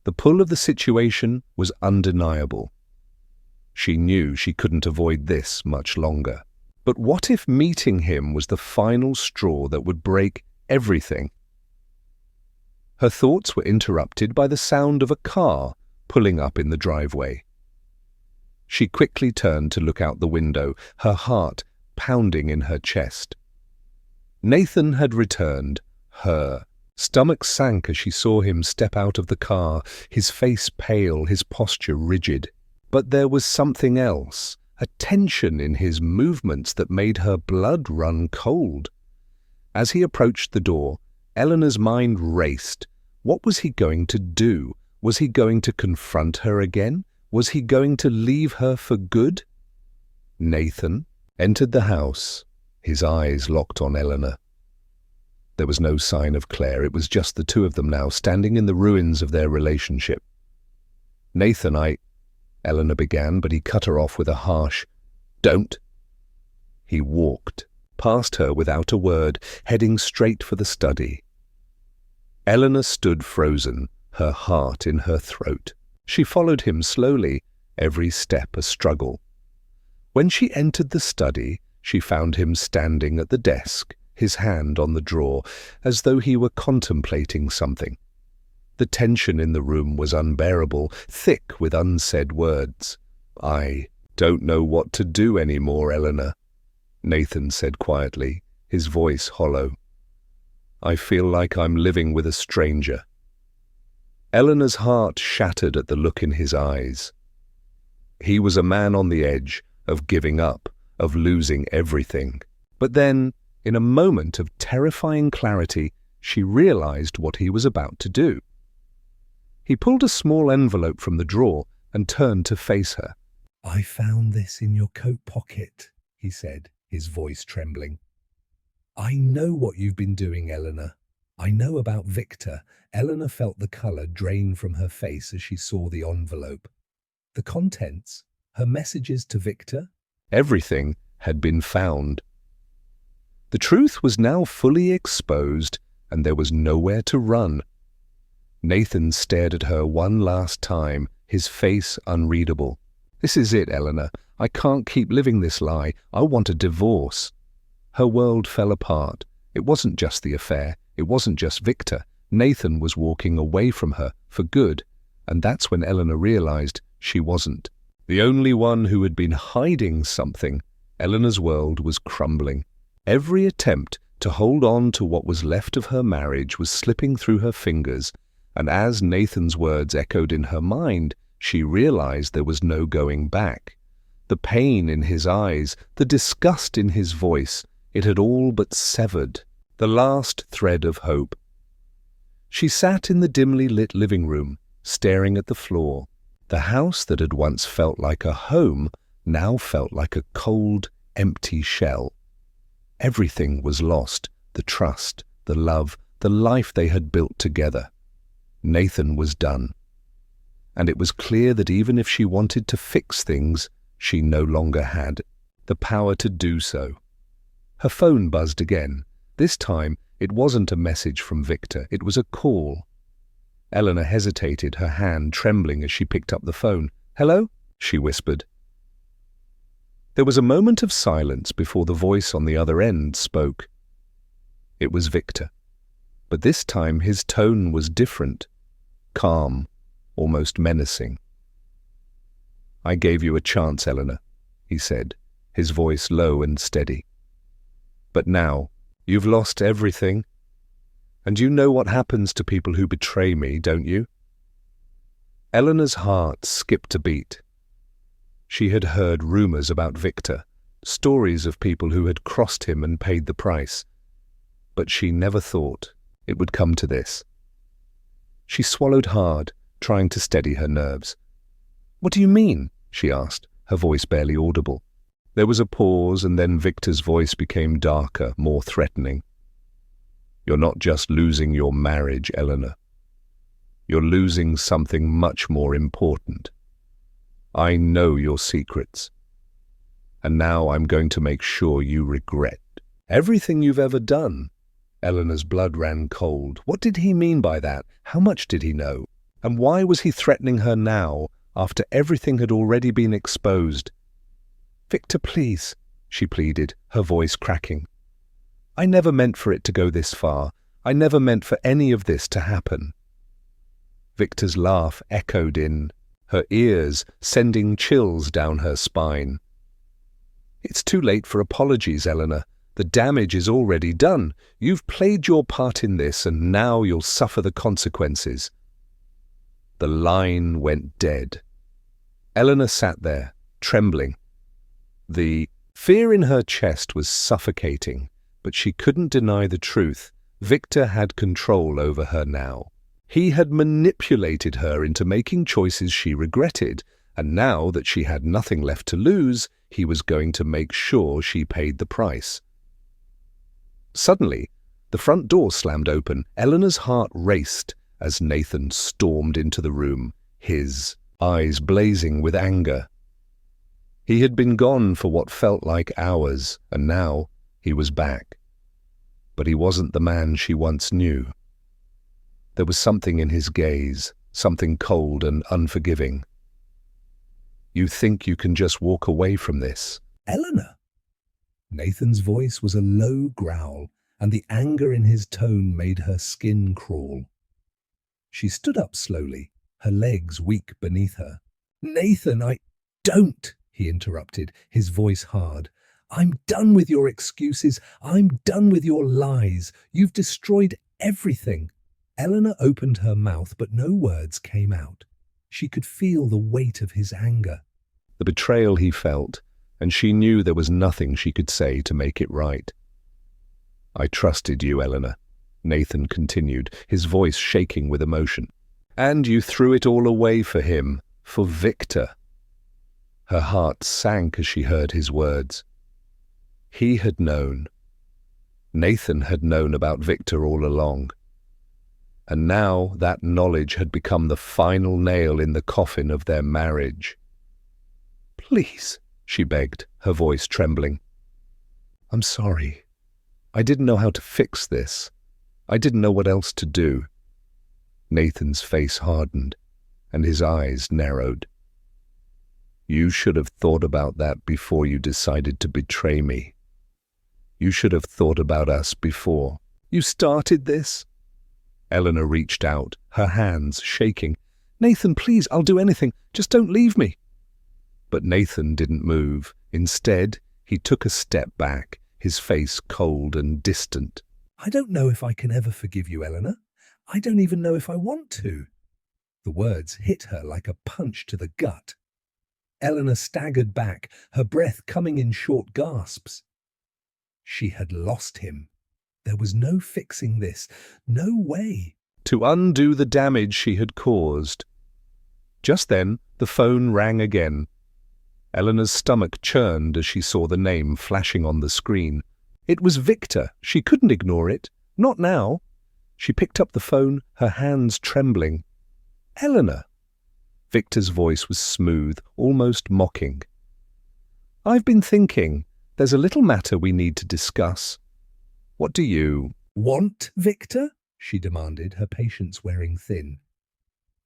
A: The pull of the situation was undeniable. She knew she couldn't avoid this much longer. But what if meeting him was the final straw that would break everything? Her thoughts were interrupted by the sound of a car pulling up in the driveway. She quickly turned to look out the window, her heart pounding in her chest. Nathan had returned. Her stomach sank as she saw him step out of the car, his face pale, his posture rigid. But there was something else, a tension in his movements that made her blood run cold. As he approached the door, Eleanor's mind raced. What was he going to do? Was he going to confront her again? Was he going to leave her for good? Nathan entered the house, his eyes locked on Eleanor. There was no sign of Claire. It was just the two of them now, standing in the ruins of their relationship. "Nathan, Eleanor began, but he cut her off with a harsh, "Don't." He walked past her without a word, heading straight for the study. Eleanor stood frozen, her heart in her throat. She followed him slowly, every step a struggle. When she entered the study, she found him standing at the desk, his hand on the drawer, as though he were contemplating something. The tension in the room was unbearable, thick with unsaid words. "I don't know what to do anymore, Eleanor," Nathan said quietly, his voice hollow. "I feel like I'm living with a stranger." Eleanor's heart shattered at the look in his eyes. He was a man on the edge of giving up, of losing everything. But then, in a moment of terrifying clarity, she realized what he was about to do. He pulled a small envelope from the drawer and turned to face her.
B: "I found this in your coat pocket," he said, his voice trembling. "I know what you've been doing, Eleanor. I know about Victor." Eleanor felt the color drain from her face as she saw the envelope. The contents, her messages to Victor?
A: Everything had been found. The truth was now fully exposed, and there was nowhere to run. Nathan stared at her one last time, his face unreadable. "This is it, Eleanor. I can't keep living this lie. I want a divorce." Her world fell apart. It wasn't just the affair. It wasn't just Victor. Nathan was walking away from her for good, and that's when Eleanor realized she wasn't. The only one who had been hiding something. Eleanor's world was crumbling. Every attempt to hold on to what was left of her marriage was slipping through her fingers, and as Nathan's words echoed in her mind, she realized there was no going back. The pain in his eyes, the disgust in his voice, it had all but severed the last thread of hope. She sat in the dimly lit living room, staring at the floor. The house that had once felt like a home now felt like a cold, empty shell. Everything was lost, the trust, the love, the life they had built together. Nathan was done. And it was clear that even if she wanted to fix things, she no longer had the power to do so. Her phone buzzed again. This time, it wasn't a message from Victor, it was a call. Eleanor hesitated, her hand trembling as she picked up the phone. "Hello?" she whispered. There was a moment of silence before the voice on the other end spoke. It was Victor, but this time his tone was different, calm, almost menacing. "I gave you a chance, Eleanor," he said, his voice low and steady. "But now, you've lost everything. And you know what happens to people who betray me, don't you?" Eleanor's heart skipped a beat. She had heard rumors about Victor, stories of people who had crossed him and paid the price. But she never thought it would come to this. She swallowed hard, trying to steady her nerves. "What do you mean?" she asked, her voice barely audible. There was a pause, and then Victor's voice became darker, more threatening. "You're not just losing your marriage, Eleanor. You're losing something much more important. I know your secrets. And now I'm going to make sure you regret everything you've ever done." Eleanor's blood ran cold. What did he mean by that? How much did he know? And why was he threatening her now, after everything had already been exposed? "Victor, please," she pleaded, her voice cracking. "I never meant for it to go this far. I never meant for any of this to happen." Victor's laugh echoed in her ears, sending chills down her spine. "It's too late for apologies, Eleanor. The damage is already done. You've played your part in this, and now you'll suffer the consequences." The line went dead. Eleanor sat there, trembling. The fear in her chest was suffocating, but she couldn't deny the truth. Victor had control over her now. He had manipulated her into making choices she regretted, and now that she had nothing left to lose, he was going to make sure she paid the price. Suddenly, the front door slammed open. Eleanor's heart raced as Nathan stormed into the room, his eyes blazing with anger. He had been gone for what felt like hours, and now he was back. But he wasn't the man she once knew. There was something in his gaze, something cold and unforgiving. "You think you can just walk away from this?"
B: "Eleanor!" Nathan's voice was a low growl, and the anger in his tone made her skin crawl. She stood up slowly, her legs weak beneath her. "Nathan, don't!" he interrupted, his voice hard. "I'm done with your excuses. I'm done with your lies. You've destroyed everything." Eleanor opened her mouth, but no words came out. She could feel the weight of his anger.
A: The betrayal he felt, and she knew there was nothing she could say to make it right. "I trusted you, Eleanor," Nathan continued, his voice shaking with emotion. "And you threw it all away for him, for Victor." Her heart sank as she heard his words. He had known. Nathan had known about Victor all along. And now that knowledge had become the final nail in the coffin of their marriage. "Please," she begged, her voice trembling. "I'm sorry. I didn't know how to fix this. I didn't know what else to do." Nathan's face hardened, and his eyes narrowed. "You should have thought about that before you decided to betray me. You should have thought about us before. You started this?" Eleanor reached out, her hands shaking. "Nathan, please, I'll do anything. Just don't leave me." But Nathan didn't move. Instead, he took a step back, his face cold and distant.
B: "I don't know if I can ever forgive you, Eleanor. I don't even know if I want to." The words hit her like a punch to the gut. Eleanor staggered back, her breath coming in short gasps. She had lost him. There was no fixing this, no way.
A: To undo the damage she had caused. Just then, the phone rang again. Eleanor's stomach churned as she saw the name flashing on the screen. It was Victor. She couldn't ignore it. Not now. She picked up the phone, her hands trembling. "Eleanor." Victor's voice was smooth, almost mocking. "I've been thinking. There's a little matter we need to discuss. What do you
B: want, Victor?" she demanded, her patience wearing thin.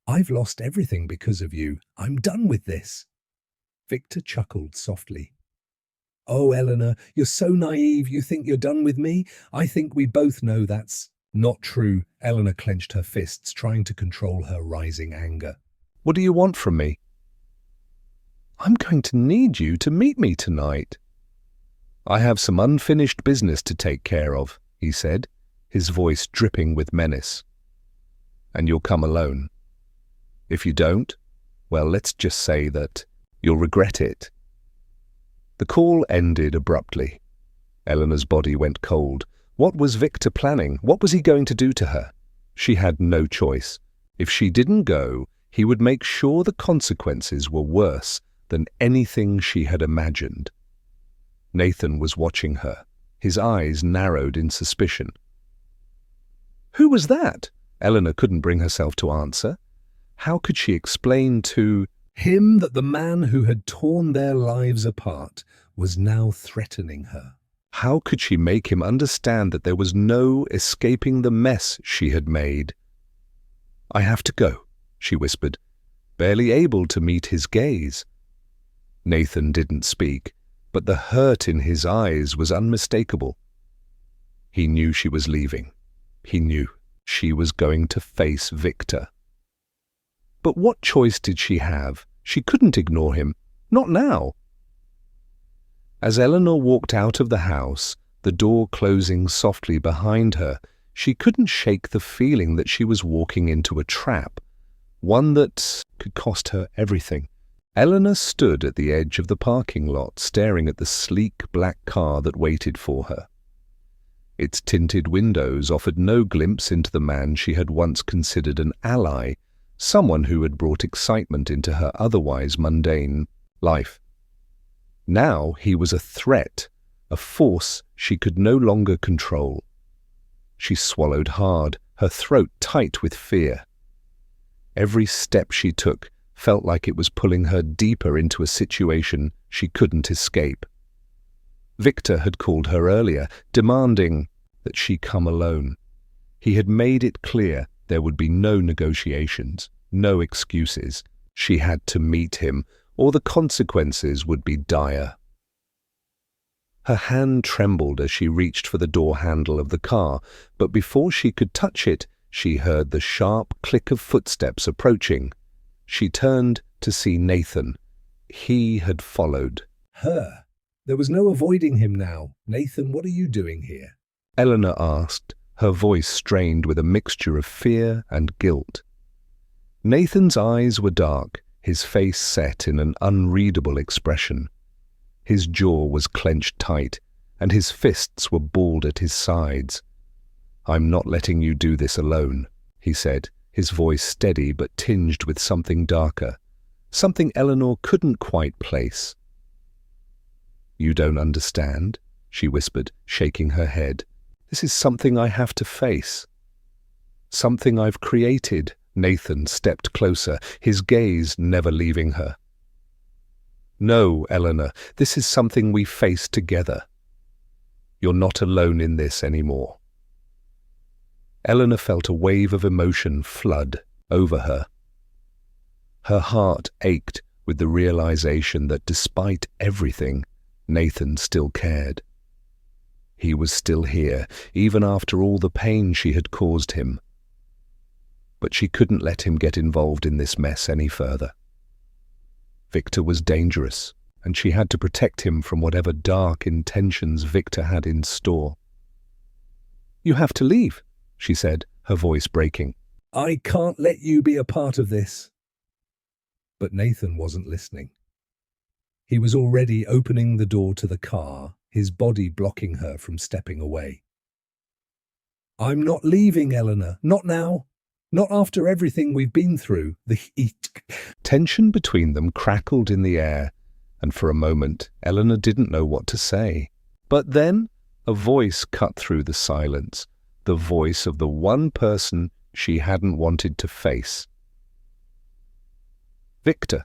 B: "I've lost everything because of you. I'm done with this." Victor chuckled softly. Oh, Eleanor, you're so naive. You think you're done with me? I think we both know that's not true. Eleanor clenched her fists, trying to control her rising anger.
A: What do you want from me? I'm going to need you to meet me tonight. I have some unfinished business to take care of, he said, his voice dripping with menace. And you'll come alone. If you don't, well, let's just say that you'll regret it. The call ended abruptly. Eleanor's body went cold. What was Victor planning? What was he going to do to her? She had no choice. If she didn't go, he would make sure the consequences were worse than anything she had imagined. Nathan was watching her, his eyes narrowed in suspicion. Who was that? Eleanor couldn't bring herself to answer. How could she explain to
B: him that the man who had torn their lives apart was now threatening her?
A: How could she make him understand that there was no escaping the mess she had made? I have to go, she whispered, barely able to meet his gaze. Nathan didn't speak, but the hurt in his eyes was unmistakable. He knew she was leaving. He knew she was going to face Victor. But what choice did she have? She couldn't ignore him. Not now. As Eleanor walked out of the house, the door closing softly behind her, she couldn't shake the feeling that she was walking into a trap, one that could cost her everything. Eleanor stood at the edge of the parking lot, staring at the sleek black car that waited for her. Its tinted windows offered no glimpse into the man she had once considered an ally, someone who had brought excitement into her otherwise mundane life. Now he was a threat, a force she could no longer control. She swallowed hard, her throat tight with fear. Every step she took felt like it was pulling her deeper into a situation she couldn't escape. Victor had called her earlier, demanding that she come alone. He had made it clear there would be no negotiations, no excuses. She had to meet him, or the consequences would be dire. Her hand trembled as she reached for the door handle of the car, but before she could touch it, she heard the sharp click of footsteps approaching. She turned to see Nathan. He had followed.
B: Her? There was no avoiding him now. Nathan, what are you doing here?
A: Eleanor asked, her voice strained with a mixture of fear and guilt. Nathan's eyes were dark, his face set in an unreadable expression. His jaw was clenched tight, and his fists were balled at his sides. I'm not letting you do this alone, he said, his voice steady but tinged with something darker, something Eleanor couldn't quite place. You don't understand, she whispered, shaking her head. This is something I have to face. Something I've created. Nathan stepped closer, his gaze never leaving her. No, Eleanor, this is something we face together. You're not alone in this anymore. Eleanor felt a wave of emotion flood over her. Her heart ached with the realization that despite everything, Nathan still cared. He was still here, even after all the pain she had caused him. But she couldn't let him get involved in this mess any further. Victor was dangerous, and she had to protect him from whatever dark intentions Victor had in store. You have to leave, she said, her voice breaking.
B: I can't let you be a part of this. But Nathan wasn't listening. He was already opening the door to the car, his body blocking her from stepping away. I'm not leaving, Eleanor. Not now. Not after everything we've been through. The heat.
A: Tension between them crackled in the air, and for a moment Eleanor didn't know what to say. But then a voice cut through the silence, the voice of the one person she hadn't wanted to face. Victor.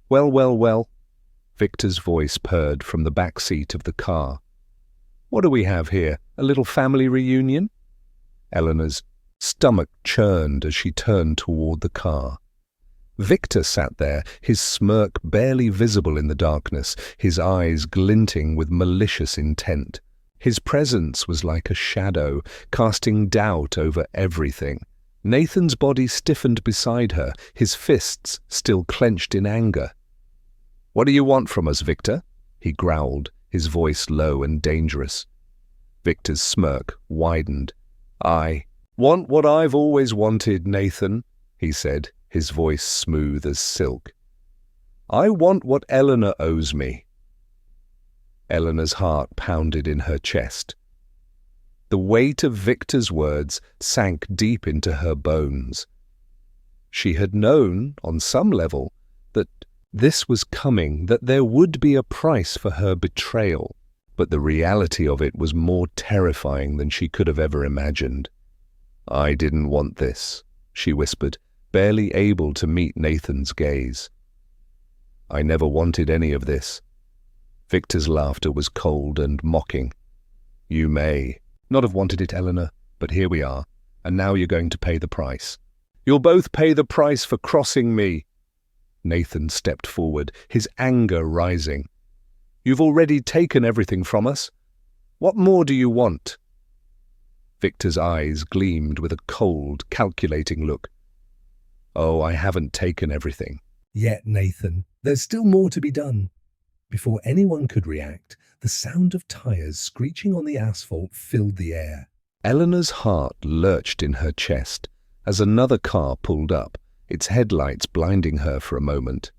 A: Well. Victor's voice purred from the back seat of the car. What do we have here? A little family reunion? Eleanor's stomach churned as she turned toward the car. Victor sat there, his smirk barely visible in the darkness, his eyes glinting with malicious intent. His presence was like a shadow, casting doubt over everything. Nathan's body stiffened beside her, his fists still clenched in anger. "What do you want from us, Victor?" he growled, his voice low and dangerous. Victor's smirk widened. "I want what I've always wanted, Nathan," he said, his voice smooth as silk. "I want what Eleanor owes me." Eleanor's heart pounded in her chest. The weight of Victor's words sank deep into her bones. She had known, on some level, that this was coming, that there would be a price for her betrayal, but the reality of it was more terrifying than she could have ever imagined. "I didn't want this," she whispered, barely able to meet Nathan's gaze. "I never wanted any of this." Victor's laughter was cold and mocking. "You may not have wanted it, Eleanor, but here we are, and now you're going to pay the price. You'll both pay the price for crossing me." Nathan stepped forward, his anger rising. "You've already taken everything from us. What more do you want?" Victor's eyes gleamed with a cold, calculating look. "Oh, I haven't taken everything."
B: "Yet, Nathan, there's still more to be done." Before anyone could react, the sound of tires screeching on the asphalt filled the air.
A: Eleanor's heart lurched in her chest as another car pulled up, its headlights blinding her for a moment.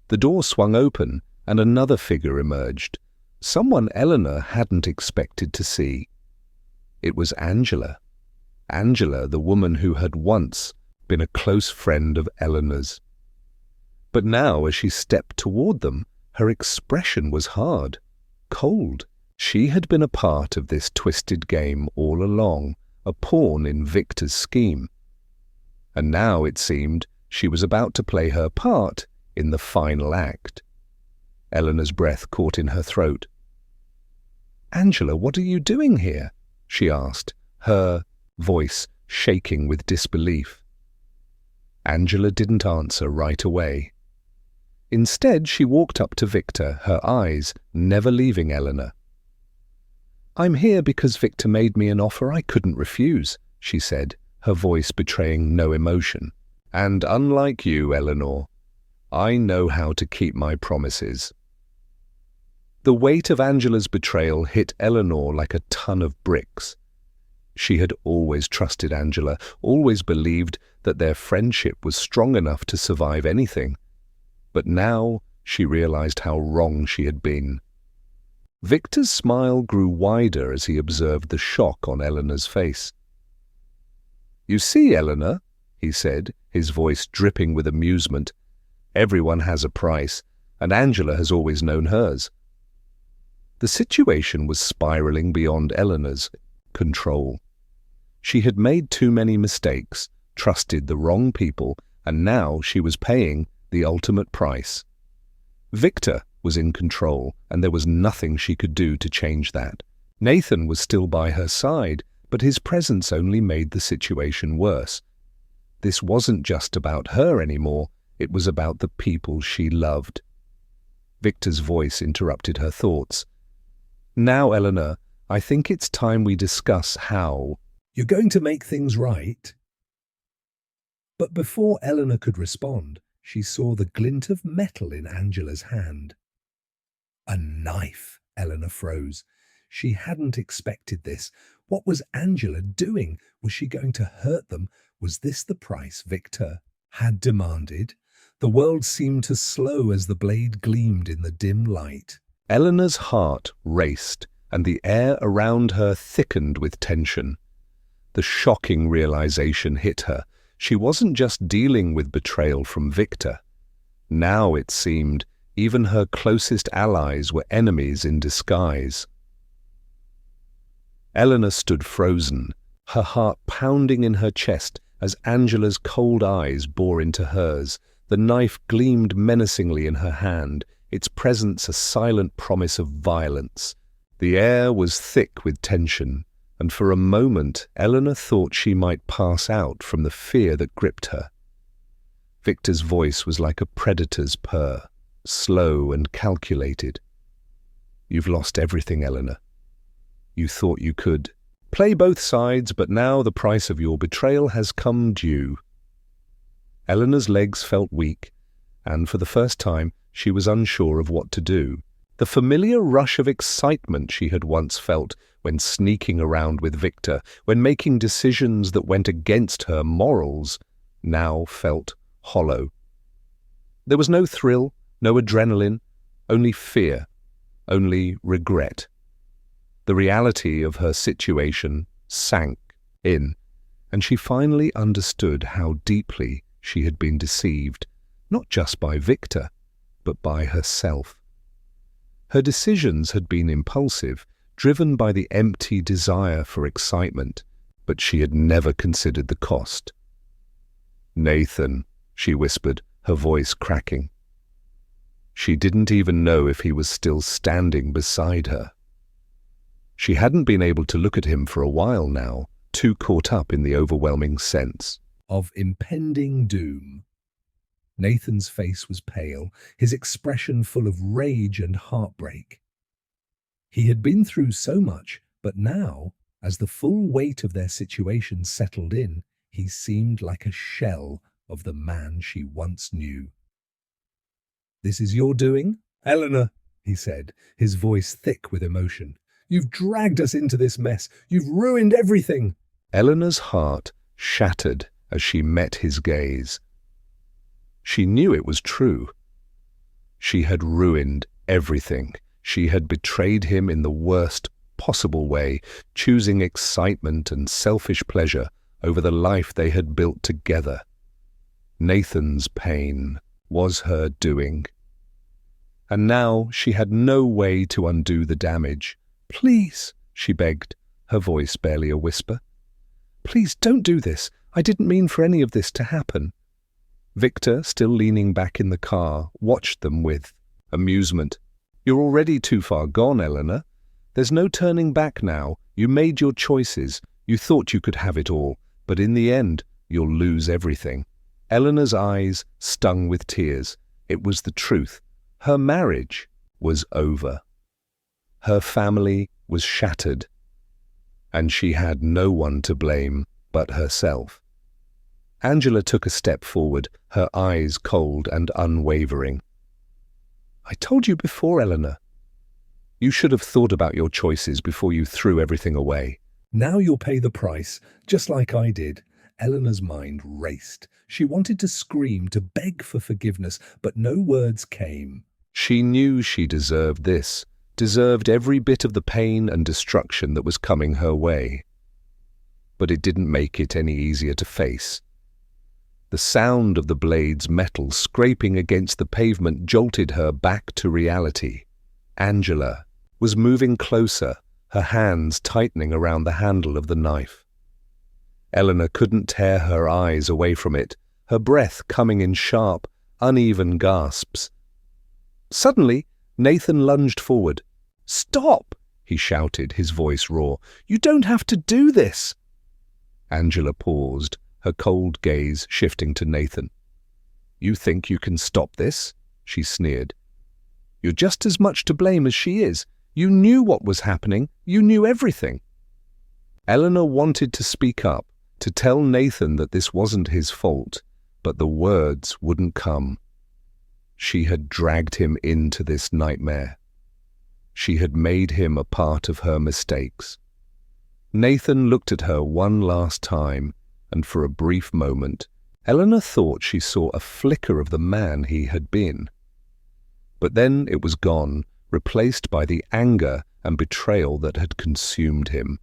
A: The door swung open and another figure emerged, someone Eleanor hadn't expected to see. It was Angela. Angela, the woman who had once been a close friend of Eleanor's. But now, as she stepped toward them, her expression was hard, cold. She had been a part of this twisted game all along, a pawn in Victor's scheme. And now, it seemed, she was about to play her part in the final act. Eleanor's breath caught in her throat. "Angela, what are you doing here?" she asked, her voice shaking with disbelief. Angela didn't answer right away. Instead, she walked up to Victor, her eyes never leaving Eleanor. "I'm here because Victor made me an offer I couldn't refuse," she said, her voice betraying no emotion. "And unlike you, Eleanor, I know how to keep my promises." The weight of Angela's betrayal hit Eleanor like a ton of bricks. She had always trusted Angela, always believed that their friendship was strong enough to survive anything. But now she realized how wrong she had been. Victor's smile grew wider as he observed the shock on Eleanor's face. "You see, Eleanor," he said, his voice dripping with amusement, "everyone has a price, and Angela has always known hers." The situation was spiraling beyond Eleanor's control. She had made too many mistakes, trusted the wrong people, and now she was paying the ultimate price. Victor was in control, and there was nothing she could do to change that. Nathan was still by her side, but his presence only made the situation worse. This wasn't just about her anymore, it was about the people she loved. Victor's voice interrupted her thoughts. "Now, Eleanor, I think it's time we discuss how."
B: "You're going to make things right?" But before Eleanor could respond, she saw the glint of metal in Angela's hand. A knife! Eleanor froze. She hadn't expected this. What was Angela doing? Was she going to hurt them? Was this the price Victor had demanded? The world seemed to slow as the blade gleamed in the dim light.
A: Eleanor's heart raced, and the air around her thickened with tension. The shocking realization hit her. She wasn't just dealing with betrayal from Victor. Now, it seemed, even her closest allies were enemies in disguise. Eleanor stood frozen, her heart pounding in her chest as Angela's cold eyes bore into hers. The knife gleamed menacingly in her hand, its presence a silent promise of violence. The air was thick with tension, and for a moment Eleanor thought she might pass out from the fear that gripped her. Victor's voice was like a predator's purr, slow and calculated. "You've lost everything, Eleanor. You thought you could play both sides, but now the price of your betrayal has come due." Eleanor's legs felt weak, and for the first time she was unsure of what to do. The familiar rush of excitement she had once felt when sneaking around with Victor, when making decisions that went against her morals, now felt hollow. There was no thrill, no adrenaline, only fear, only regret. The reality of her situation sank in, and she finally understood how deeply she had been deceived, not just by Victor, but by herself. Her decisions had been impulsive, driven by the empty desire for excitement, but she had never considered the cost. "Nathan," she whispered, her voice cracking. She didn't even know if he was still standing beside her. She hadn't been able to look at him for a while now, too caught up in the overwhelming sense
B: of impending doom. Nathan's face was pale, his expression full of rage and heartbreak. He had been through so much, but now, as the full weight of their situation settled in, he seemed like a shell of the man she once knew. "This is your doing, Eleanor," he said, his voice thick with emotion. "You've dragged us into this mess. You've ruined everything."
A: Eleanor's heart shattered as she met his gaze. She knew it was true. She had ruined everything. She had betrayed him in the worst possible way, choosing excitement and selfish pleasure over the life they had built together. Nathan's pain was her doing. And now she had no way to undo the damage. "Please," she begged, her voice barely a whisper. "Please don't do this. I didn't mean for any of this to happen." Victor, still leaning back in the car, watched them with amusement. "You're already too far gone, Eleanor. There's no turning back now. You made your choices. You thought you could have it all, but in the end, you'll lose everything." Eleanor's eyes stung with tears. It was the truth. Her marriage was over. Her family was shattered, and she had no one to blame but herself. Angela took a step forward, her eyes cold and unwavering. "I told you before, Eleanor. You should have thought about your choices before you threw everything away."
B: "Now you'll pay the price, just like I did." Eleanor's mind raced. She wanted to scream, to beg for forgiveness, but no words came.
A: She knew she deserved this, deserved every bit of the pain and destruction that was coming her way. But it didn't make it any easier to face. The sound of the blade's metal scraping against the pavement jolted her back to reality. Angela was moving closer, her hands tightening around the handle of the knife. Eleanor couldn't tear her eyes away from it, her breath coming in sharp, uneven gasps. Suddenly, Nathan lunged forward. "Stop!" he shouted, his voice raw. "You don't have to do this!" Angela paused, her cold gaze shifting to Nathan. "You think you can stop this?" she sneered. "You're just as much to blame as she is. You knew what was happening. You knew everything." Eleanor wanted to speak up, to tell Nathan that this wasn't his fault, but the words wouldn't come. She had dragged him into this nightmare. She had made him a part of her mistakes. Nathan looked at her one last time, and for a brief moment, Eleanor thought she saw a flicker of the man he had been. But then it was gone, replaced by the anger and betrayal that had consumed him.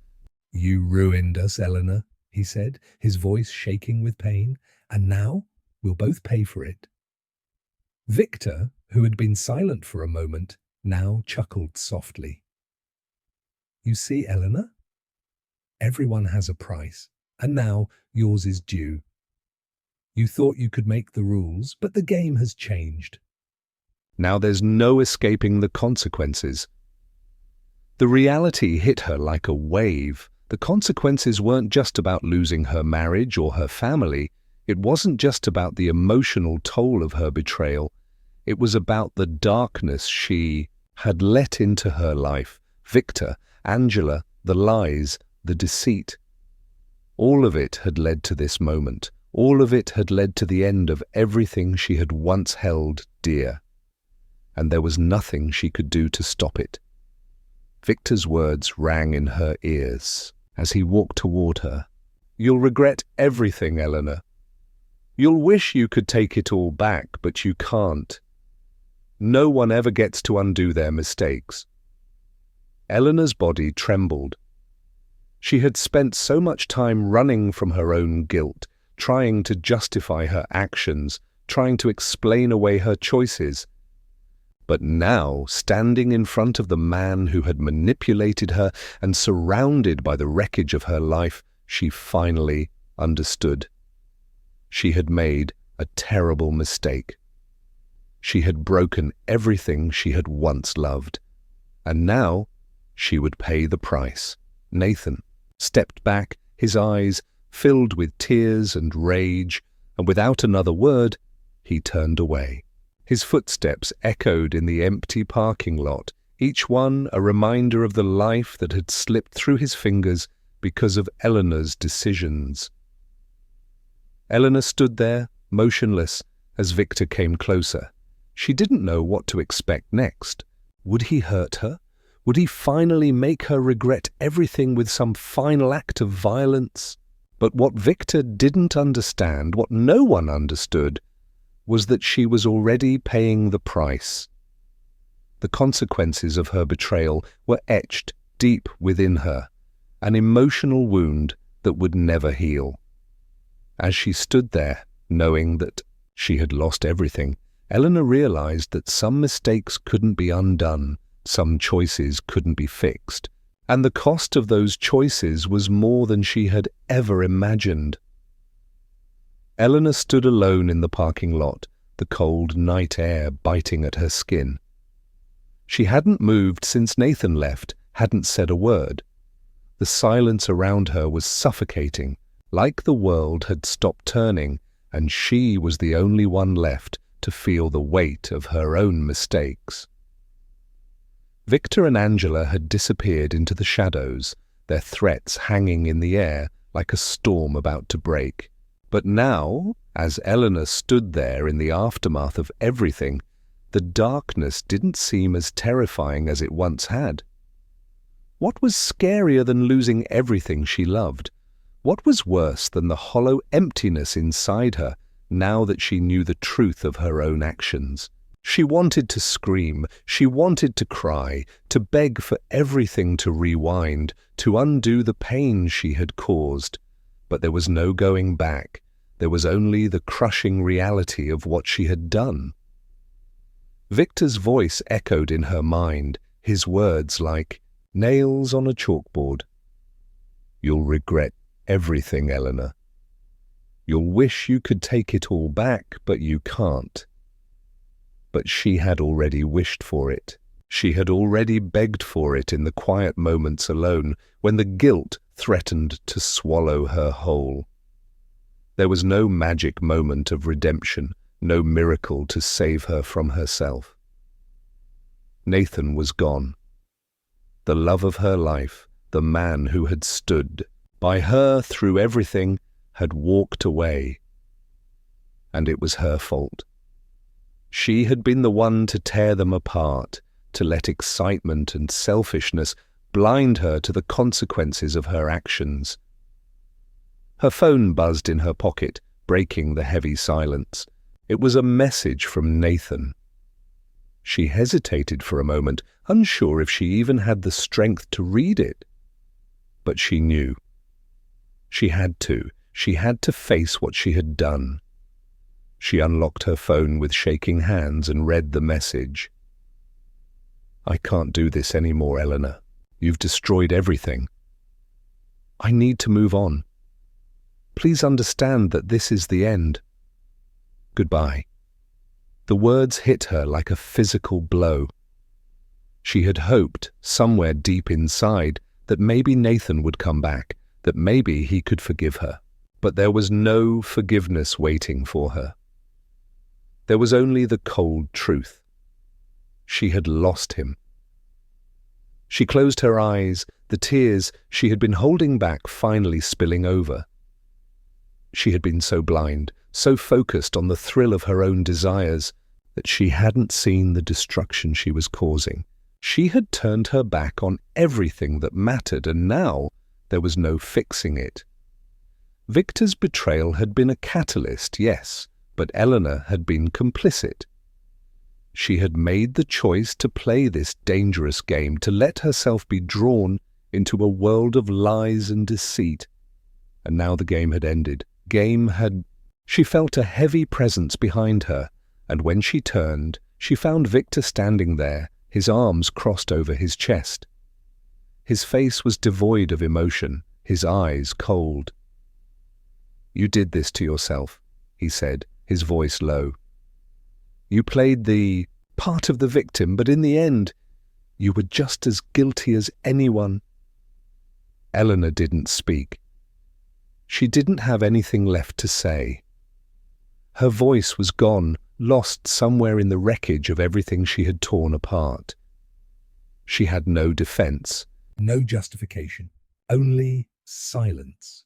B: "You ruined us, Eleanor," he said, his voice shaking with pain, "and now we'll both pay for it." Victor, who had been silent for a moment, now chuckled softly. "You see, Eleanor? Everyone has a price, and now yours is due. You thought you could make the rules, but the game has changed.
A: Now there's no escaping the consequences." The reality hit her like a wave. The consequences weren't just about losing her marriage or her family. It wasn't just about the emotional toll of her betrayal. It was about the darkness she had let into her life. Victor, Angela, the lies, the deceit. All of it had led to this moment. All of it had led to the end of everything she had once held dear. And there was nothing she could do to stop it. Victor's words rang in her ears as he walked toward her. "You'll regret everything, Eleanor. You'll wish you could take it all back, but you can't. No one ever gets to undo their mistakes." Eleanor's body trembled. She had spent so much time running from her own guilt, trying to justify her actions, trying to explain away her choices. But now, standing in front of the man who had manipulated her and surrounded by the wreckage of her life, she finally understood. She had made a terrible mistake. She had broken everything she had once loved, and now she would pay the price. Nathan stepped back, his eyes filled with tears and rage, and without another word, he turned away. His footsteps echoed in the empty parking lot, each one a reminder of the life that had slipped through his fingers because of Eleanor's decisions. Eleanor stood there, motionless, as Victor came closer. She didn't know what to expect next. Would he hurt her? Would he finally make her regret everything with some final act of violence? But what Victor didn't understand, what no one understood, was that she was already paying the price. The consequences of her betrayal were etched deep within her, an emotional wound that would never heal. As she stood there, knowing that she had lost everything, Eleanor realized that some mistakes couldn't be undone, some choices couldn't be fixed, and the cost of those choices was more than she had ever imagined. Eleanor stood alone in the parking lot, the cold night air biting at her skin. She hadn't moved since Nathan left, hadn't said a word. The silence around her was suffocating, like the world had stopped turning, and she was the only one left to feel the weight of her own mistakes. Victor and Angela had disappeared into the shadows, their threats hanging in the air like a storm about to break. But now, as Eleanor stood there in the aftermath of everything, the darkness didn't seem as terrifying as it once had. What was scarier than losing everything she loved? What was worse than the hollow emptiness inside her now that she knew the truth of her own actions? She wanted to scream, she wanted to cry, to beg for everything to rewind, to undo the pain she had caused. But there was no going back. There was only the crushing reality of what she had done. Victor's voice echoed in her mind, his words like nails on a chalkboard. "You'll regret everything, Eleanor. You'll wish you could take it all back, but you can't." But she had already wished for it. She had already begged for it in the quiet moments alone, when the guilt threatened to swallow her whole. There was no magic moment of redemption, no miracle to save her from herself. Nathan was gone. The love of her life, the man who had stood by her through everything, had walked away. And it was her fault. She had been the one to tear them apart, to let excitement and selfishness blind her to the consequences of her actions. Her phone buzzed in her pocket, breaking the heavy silence. It was a message from Nathan. She hesitated for a moment, unsure if she even had the strength to read it. But she knew. She had to. She had to face what she had done. She unlocked her phone with shaking hands and read the message. "I can't do this anymore, Eleanor. You've destroyed everything. I need to move on. Please understand that this is the end. Goodbye." The words hit her like a physical blow. She had hoped, somewhere deep inside, that maybe Nathan would come back, that maybe he could forgive her. But there was no forgiveness waiting for her. There was only the cold truth. She had lost him. She closed her eyes, the tears she had been holding back finally spilling over. She had been so blind, so focused on the thrill of her own desires, that she hadn't seen the destruction she was causing. She had turned her back on everything that mattered, and now there was no fixing it. Victor's betrayal had been a catalyst, yes, but Eleanor had been complicit. She had made the choice to play this dangerous game, to let herself be drawn into a world of lies and deceit. And now the game had ended. She felt a heavy presence behind her, and when she turned, she found Victor standing there, his arms crossed over his chest. His face was devoid of emotion, his eyes cold. "You did this to yourself," he said, his voice low. "You played the part of the victim, but in the end, you were just as guilty as anyone." Eleanor didn't speak. She didn't have anything left to say. Her voice was gone, lost somewhere in the wreckage of everything she had torn apart. She had no defense.
B: No justification, only silence.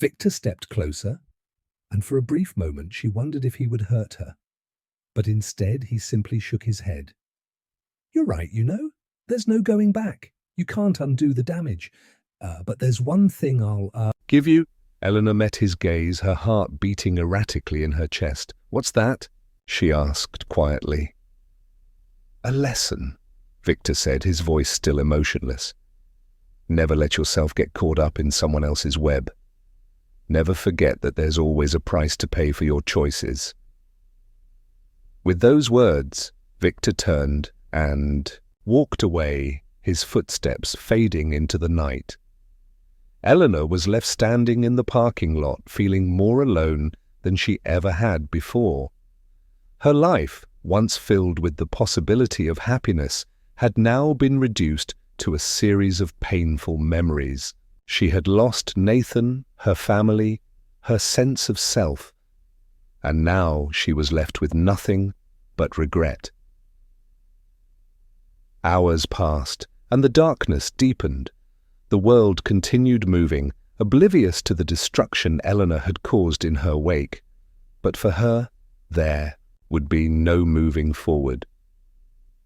B: Victor stepped closer, and for a brief moment she wondered if he would hurt her. But instead he simply shook his head. "You're right, you know. There's no going back. You can't undo the damage. But there's one thing I'll
A: give you." Eleanor met his gaze, her heart beating erratically in her chest. "What's that?" she asked quietly. "A lesson," Victor said, his voice still emotionless. "Never let yourself get caught up in someone else's web. Never forget that there's always a price to pay for your choices." With those words, Victor turned and walked away, his footsteps fading into the night. Eleanor was left standing in the parking lot, feeling more alone than she ever had before. Her life, once filled with the possibility of happiness, had now been reduced to a series of painful memories. She had lost Nathan, her family, her sense of self, and now she was left with nothing but regret. Hours passed, and the darkness deepened. The world continued moving, oblivious to the destruction Eleanor had caused in her wake. But for her, there would be no moving forward.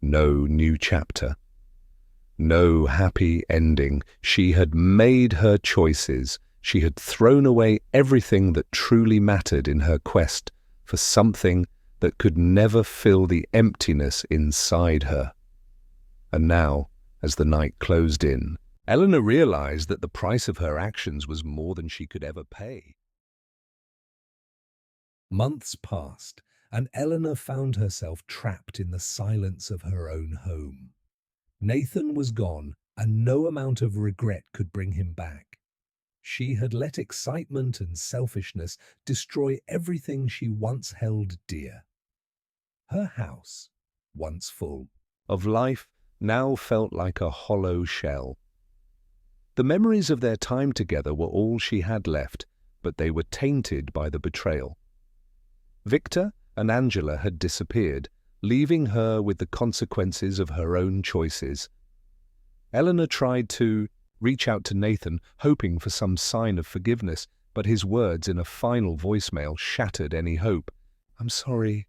A: No new chapter. No happy ending. She had made her choices. She had thrown away everything that truly mattered in her quest for something that could never fill the emptiness inside her. And now, as the night closed in, Eleanor realized that the price of her actions was more than she could ever pay.
B: Months passed, and Eleanor found herself trapped in the silence of her own home. Nathan was gone, and no amount of regret could bring him back. She had let excitement and selfishness destroy everything she once held dear. Her house, once full
A: Of life, now felt like a hollow shell. The memories of their time together were all she had left, but they were tainted by the betrayal. Victor and Angela had disappeared, leaving her with the consequences of her own choices. Eleanor tried to reach out to Nathan, hoping for some sign of forgiveness, but his words in a final voicemail shattered any hope. "I'm sorry.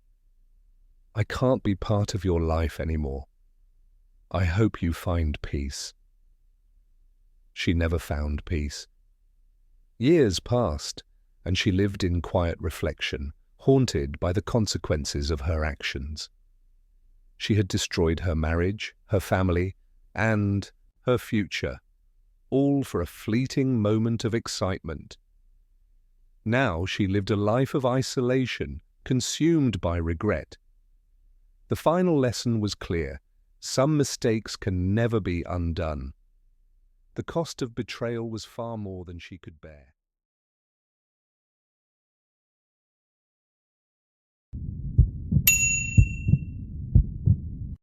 A: I can't be part of your life anymore. I hope you find peace." She never found peace. Years passed, and she lived in quiet reflection, haunted by the consequences of her actions. She had destroyed her marriage, her family, and her future, all for a fleeting moment of excitement. Now she lived a life of isolation, consumed by regret. The final lesson was clear: some mistakes can never be undone. The cost of betrayal was far more than she could bear.